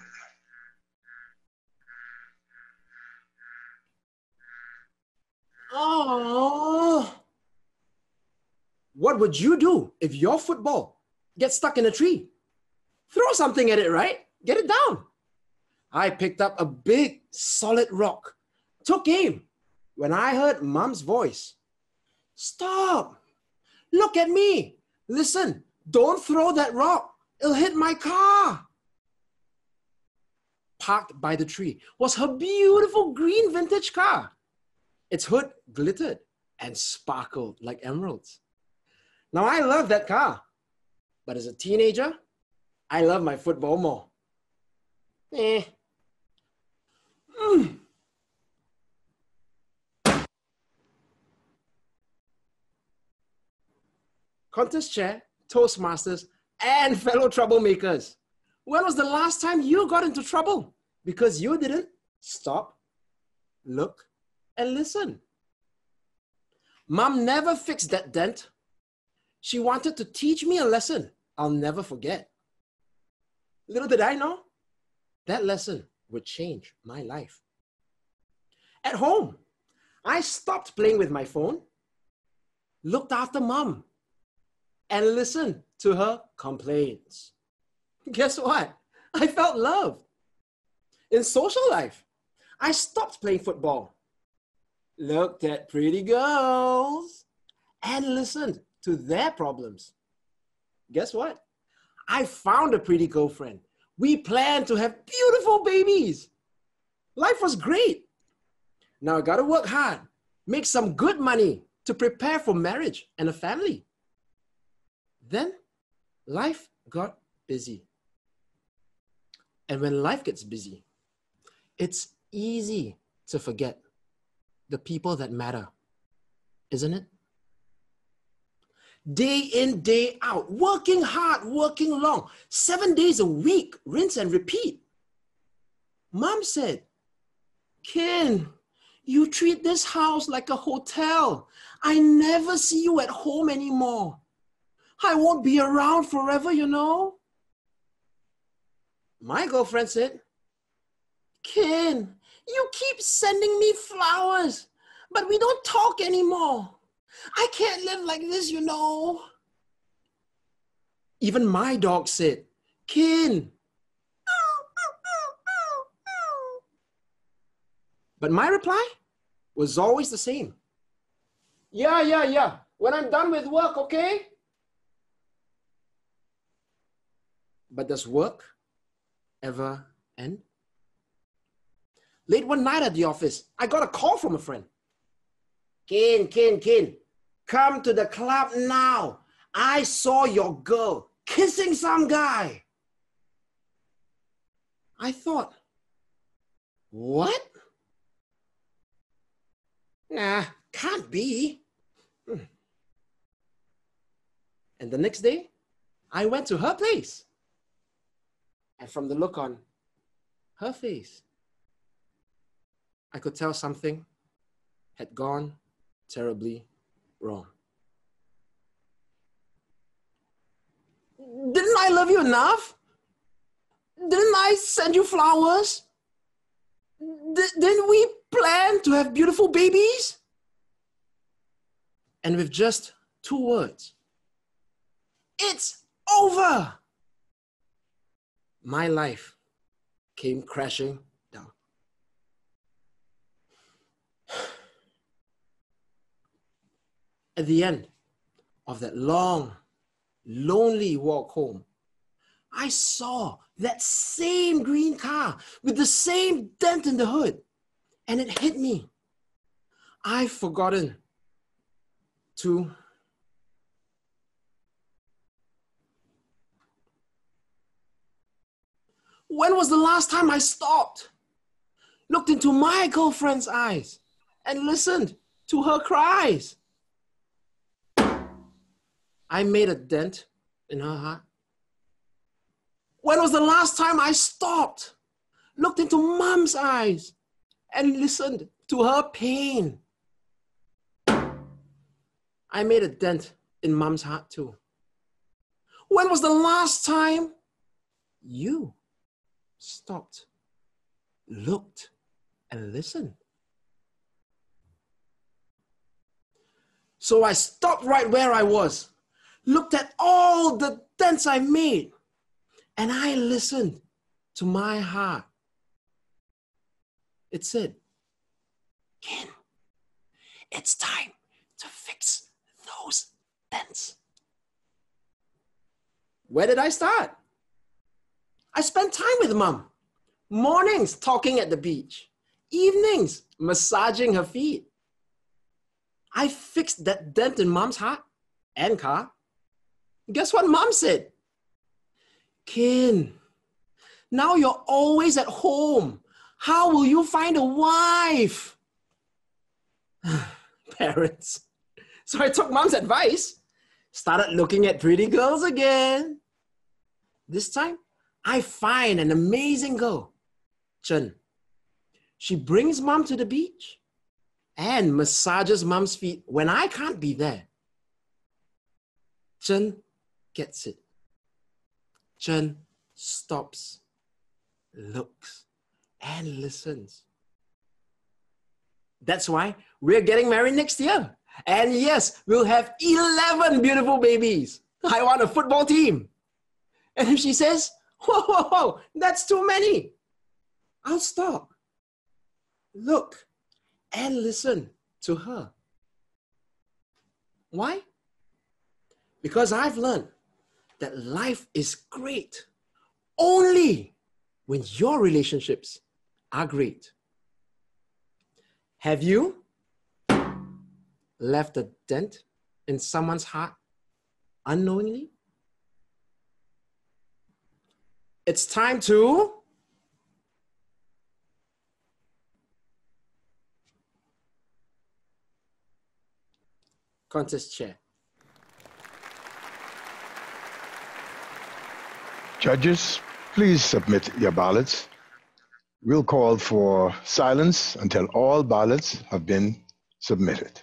Oh, what would you do if your football gets stuck in a tree? Throw something at it, right? Get it down. I picked up a big, solid rock, took aim when I heard Mom's voice. Stop! Look at me! Listen, don't throw that rock. It'll hit my car. Parked by the tree was her beautiful green vintage car. Its hood glittered and sparkled like emeralds. Now, I love that car, but as a teenager, I love my football more. Contest chair, Toastmasters, and fellow troublemakers. When was the last time you got into trouble? Because you didn't stop, look, and listen. Mom never fixed that dent. She wanted to teach me a lesson I'll never forget. Little did I know, that lesson would change my life. At home, I stopped playing with my phone, looked after Mom, and listened to her complaints. Guess what? I felt loved. In social life, I stopped playing football, looked at pretty girls, and listened to their problems. Guess what? I found a pretty girlfriend. We planned to have beautiful babies. Life was great. Now I gotta work hard, make some good money to prepare for marriage and a family. Then life got busy. And when life gets busy, it's easy to forget the people that matter, isn't it? Day in, day out, working hard, working long, 7 days a week, rinse and repeat. Mom said, Ken, you treat this house like a hotel. I never see you at home anymore. I won't be around forever, you know. My girlfriend said, Ken, you keep sending me flowers, but we don't talk anymore. I can't live like this, you know. Even my dog said, Kin. But my reply was always the same. Yeah. When I'm done with work, okay? But does work ever end? Late one night at the office, I got a call from a friend. Kin, come to the club now. I saw your girl kissing some guy. I thought, what? Nah, can't be. And the next day, I went to her place. And from the look on her face, I could tell something had gone terribly wrong. Didn't I love you enough? Didn't I send you flowers? Didn't we plan to have beautiful babies? And with just 2 words, it's over. My life came crashing down. At the end of that long, lonely walk home, I saw that same green car with the same dent in the hood, and it hit me. I've forgotten to When was the last time I stopped, looked into my girlfriend's eyes, and listened to her cries? I made a dent in her heart. When was the last time I stopped, looked into Mom's eyes, and listened to her pain? I made a dent in Mom's heart too. When was the last time you stopped, looked, and listened? So I stopped right where I was, looked at all the dents I made, and I listened to my heart. It said, Ken, it's time to fix those dents. Where did I start? I spent time with Mom. Mornings talking at the beach. Evenings massaging her feet. I fixed that dent in Mom's heart and car. Guess what Mom said? Ken, now you're always at home. How will you find a wife? Parents. So I took Mom's advice, started looking at pretty girls again. This time, I find an amazing girl, Chen. She brings Mom to the beach and massages Mom's feet when I can't be there. Chen gets it. Chen stops, looks, and listens. That's why we're getting married next year. And yes, we'll have 11 beautiful babies. I want a football team. And if she says, whoa, that's too many, I'll stop, look, and listen to her. Why? Because I've learned that life is great only when your relationships are great. Have you left a dent in someone's heart unknowingly? It's time to contest chair. Judges, please submit your ballots. We'll call for silence until all ballots have been submitted.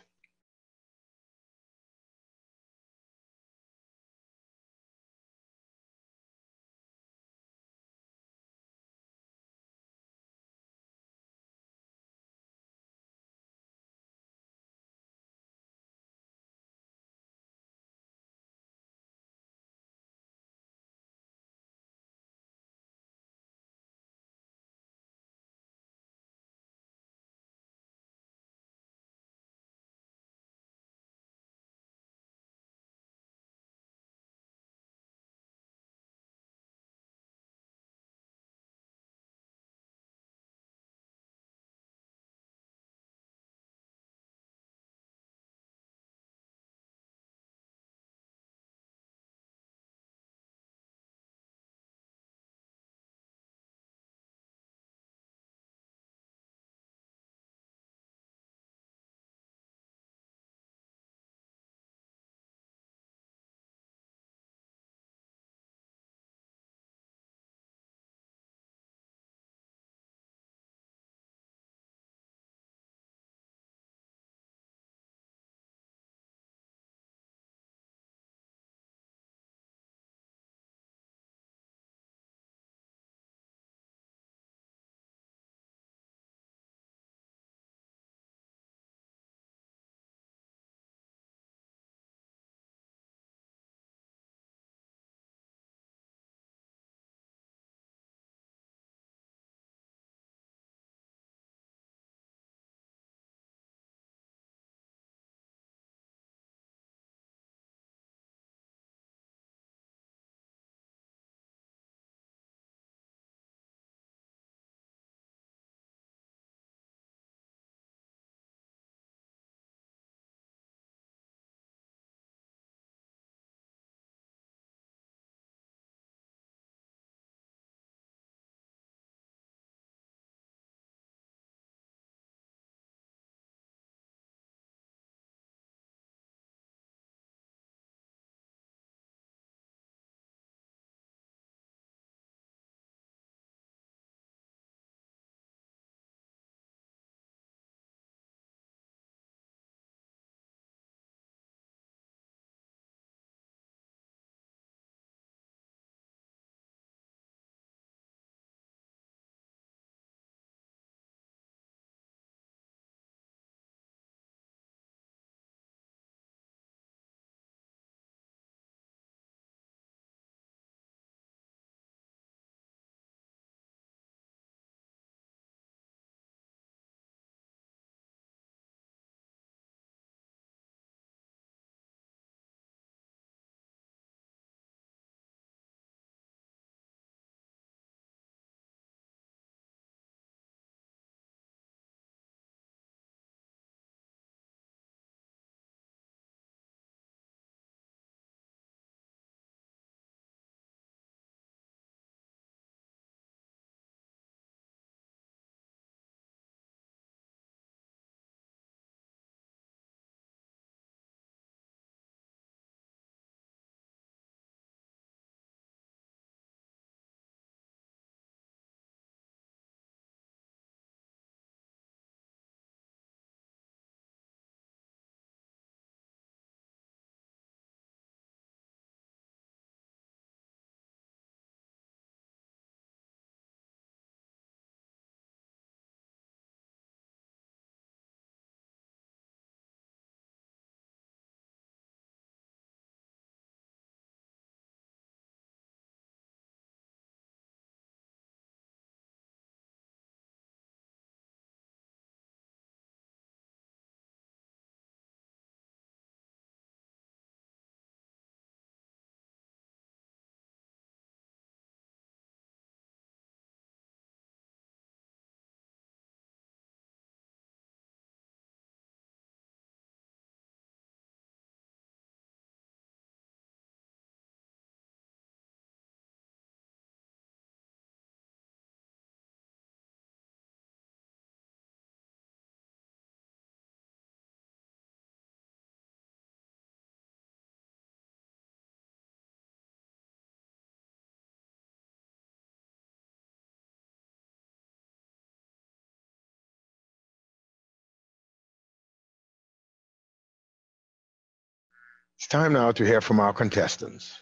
It's time now to hear from our contestants.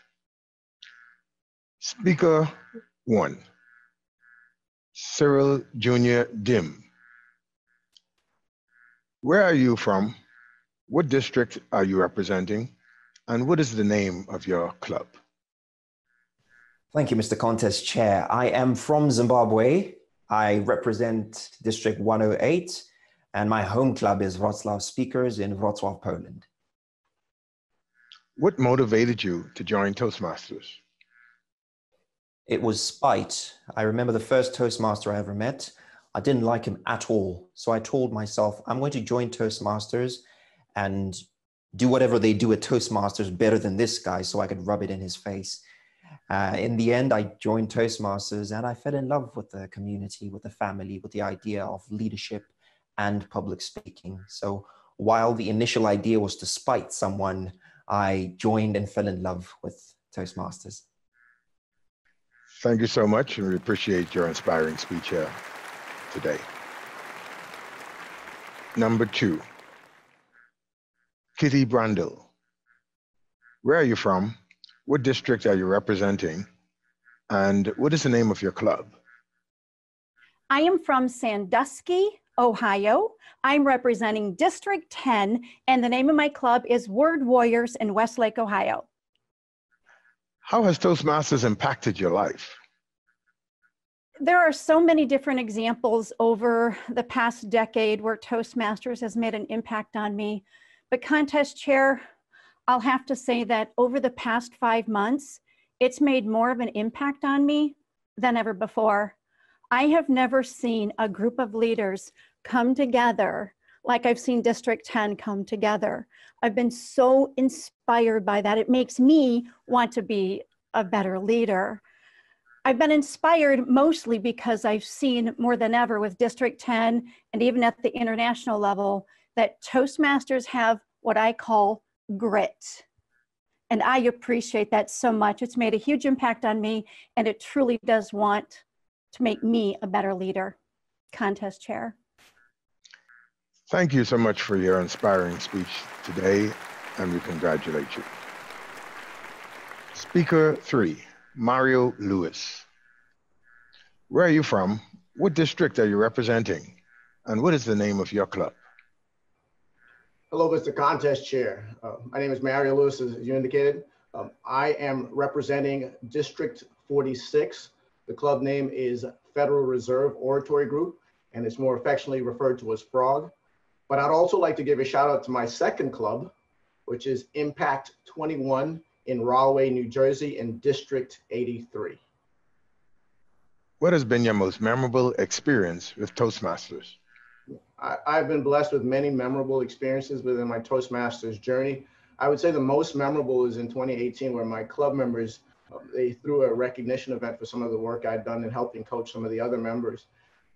Speaker 1, Cyril Jr. Dim. Where are you from? What district are you representing? And what is the name of your club? Thank you, Mr. Contest Chair. I am from Zimbabwe. I represent District 108, and my home club is Wrocław Speakers in Wrocław, Poland. What motivated you to join Toastmasters? It was spite. I remember the first Toastmaster I ever met. I didn't like him at all. So I told myself, I'm going to join Toastmasters and do whatever they do at Toastmasters better than this guy so I could rub it in his face. In the end, I joined Toastmasters and I fell in love with the community, with the family, with the idea of leadership and public speaking. So while the initial idea was to spite someone, I joined and fell in love with Toastmasters. Thank you so much, and we appreciate your inspiring speech here today. Number 2, Kitty Brandel. Where are you from? What district are you representing? And what is the name of your club? I am from Sandusky, Ohio. I'm representing District 10, and the name of my club is Word Warriors in Westlake, Ohio. How has Toastmasters impacted your life? There are so many different examples over the past decade where Toastmasters has made an impact on me. But Contest Chair, I'll have to say that over the past 5 months, it's made more of an impact on me than ever before. I have never seen a group of leaders come together like I've seen District 10 come together. I've been so inspired by that. It makes me want to be a better leader. I've been inspired mostly because I've seen more than ever with District 10 and even at the international level that Toastmasters have what I call grit. And I appreciate that so much. It's made a huge impact on me, and it truly does want to make me a better leader. Contest Chair. Thank you so much for your inspiring speech today, and we congratulate you. Speaker 3, Mario Lewis. Where are you from? What district are you representing? And what is the name of your club? Hello, Mr. Contest Chair. My name is Mario Lewis, as you indicated. I am representing District 46. The club name is Federal Reserve Oratory Group, and it's more affectionately referred to as FROG. But I'd also like to give a shout out to my second club, which is Impact 21 in Rahway, New Jersey in District 83. What has been your most memorable experience with Toastmasters? I've been blessed with many memorable experiences within my Toastmasters journey. I would say the most memorable is in 2018, where my club members, they threw a recognition event for some of the work I'd done in helping coach some of the other members.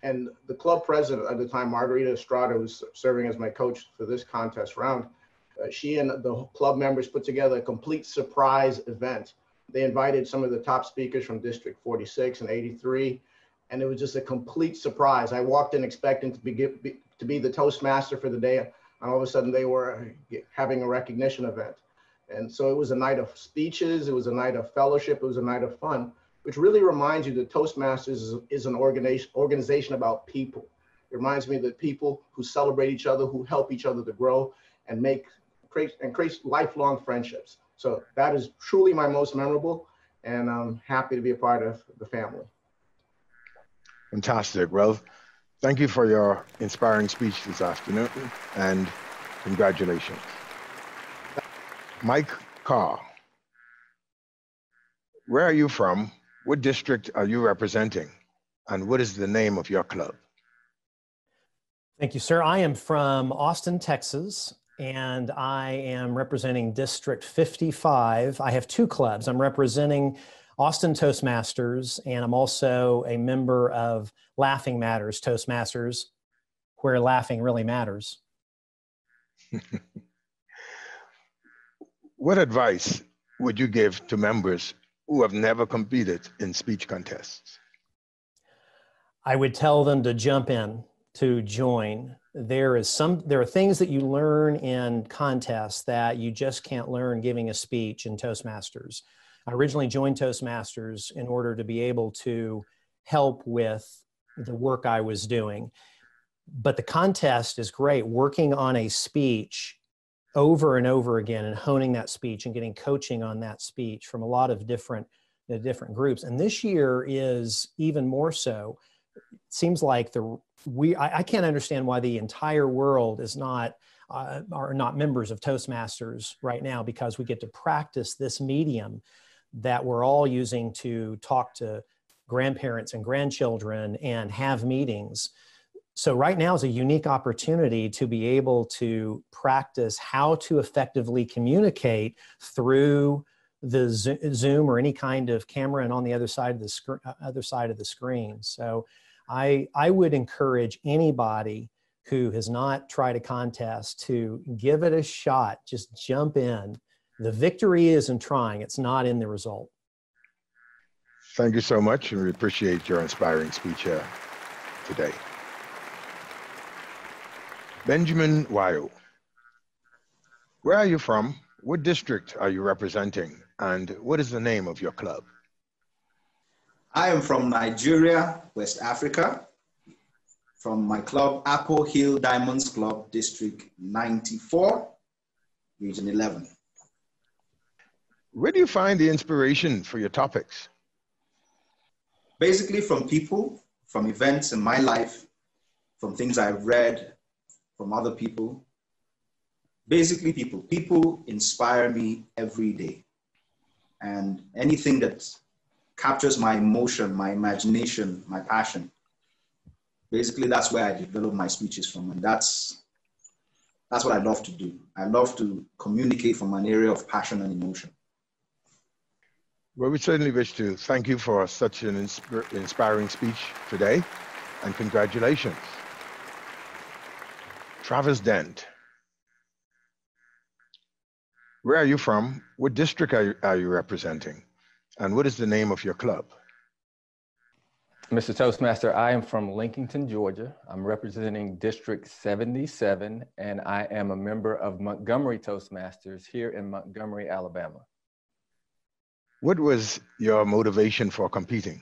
And the club president at the time, Margarita Estrada, who's serving as my coach for this contest round, she and the club members put together a complete surprise event. They invited some of the top speakers from District 46 and 83, and it was just a complete surprise. I walked in expecting to be the Toastmaster for the day, and all of a sudden they were having a recognition event. And so it was a night of speeches, it was a night of fellowship, it was a night of fun, which really reminds you that Toastmasters is an organization about people. It reminds me that people who celebrate each other, who help each other to grow and create lifelong friendships. So that is truly my most memorable, and I'm happy to be a part of the family. Fantastic. Well, thank you for your inspiring speech this afternoon, and congratulations. Mike Carr. Where are you from? What district are you representing? And what is the name of your club? Thank you, sir. I am from Austin, Texas, and I am representing District 55. I have two clubs. I'm representing Austin Toastmasters, and I'm also a member of Laughing Matters Toastmasters, where laughing really matters. What advice would you give to members who have never competed in speech contests? I would tell them to jump in, to join, there are things that you learn in contests that you just can't learn giving a speech in Toastmasters. I originally joined Toastmasters in order to be able to help with the work I was doing. But the contest is great. Working on a speech over and over again and honing that speech and getting coaching on that speech from a lot of different groups. And this year is even more so. It seems like I can't understand why the entire world is are not members of Toastmasters right now, because we get to practice this medium that we're all using to talk to grandparents and grandchildren and have meetings. So right now is a unique opportunity to be able to practice how to effectively communicate through the Zoom or any kind of camera and on the other side of the screen. So I would encourage anybody who has not tried a contest to give it a shot. Just jump in. The victory is in trying. It's not in the result. Thank you so much, and we appreciate your inspiring speech here today. Benjamin Wayo, where are you from? What district are you representing? And what is the name of your club? I am from Nigeria, West Africa, from my club, Apple Hill Diamonds Club, District 94, Region 11. Where do you find the inspiration for your topics? Basically from people, from events in my life, from things I've read, from other people. Basically people. People inspire me every day. And anything that captures my emotion, my imagination, my passion, basically that's where I develop my speeches from. And that's what I love to do. I love to communicate from an area of passion and emotion. Well, we certainly wish to thank you for such an inspiring speech today, and congratulations. Travis Dent, where are you from? What district are you representing? And what is the name of your club? Mr. Toastmaster, I am from Lincolnton, Georgia. I'm representing District 77, and I am a member of Montgomery Toastmasters here in Montgomery, Alabama. What was your motivation for competing?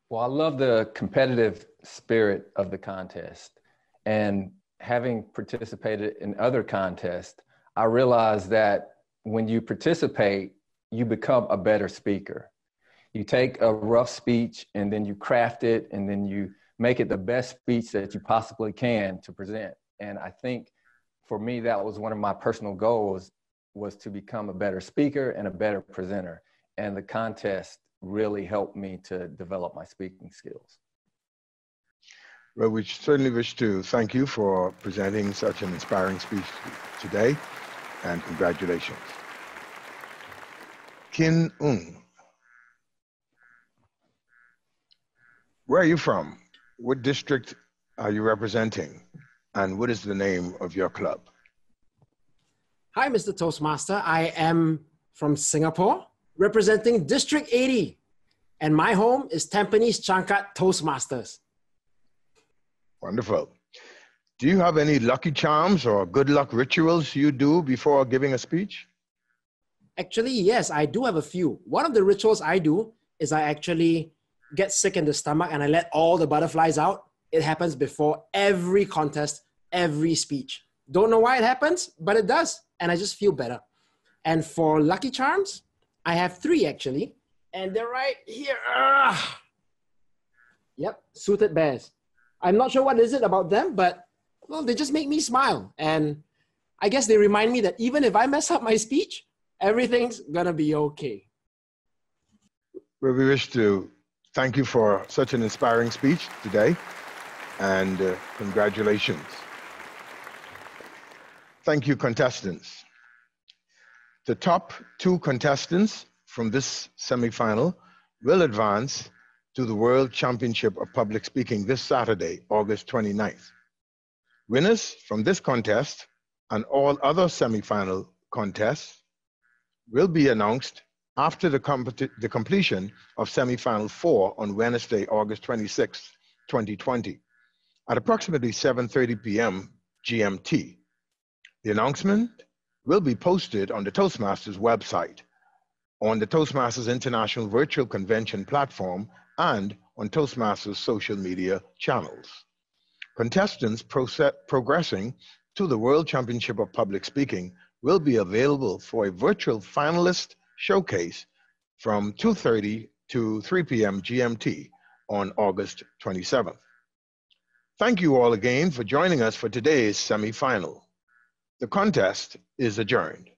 Well, I love the competitive spirit of the contest. And having participated in other contests, I realized that when you participate, you become a better speaker. You take a rough speech and then you craft it and then you make it the best speech that you possibly can to present. And I think for me, that was one of my personal goals, was to become a better speaker and a better presenter. And the contest really helped me to develop my speaking skills. Well, we certainly wish to thank you for presenting such an inspiring speech today, and congratulations. Kin Ung, where are you from? What district are you representing? And what is the name of your club? Hi, Mr. Toastmaster. I am from Singapore, representing District 80. And my home is Tampines Changkat Toastmasters. Wonderful. Do you have any lucky charms or good luck rituals you do before giving a speech? Actually, yes, I do have a few. One of the rituals I do is I actually get sick in the stomach and I let all the butterflies out. It happens before every contest, every speech. Don't know why it happens, but it does. And I just feel better. And for lucky charms, I have 3 actually. And they're right here. Yep, suited bears. I'm not sure what is it about them, but well, they just make me smile. And I guess they remind me that even if I mess up my speech, everything's gonna be okay. Well, we wish to thank you for such an inspiring speech today, and congratulations. Thank you, contestants. The top 2 contestants from this semifinal will advance to the World Championship of Public Speaking this Saturday, August 29th. Winners from this contest and all other semifinal contests will be announced after the completion of semifinal 4 on Wednesday, August 26th, 2020. at approximately 7:30 p.m. GMT. The announcement will be posted on the Toastmasters website, on the Toastmasters International Virtual Convention platform, and on Toastmasters social media channels. Contestants progressing to the World Championship of Public Speaking will be available for a virtual finalist showcase from 2:30 to 3 p.m. GMT on August 27th. Thank you all again for joining us for today's semifinal. The contest is adjourned.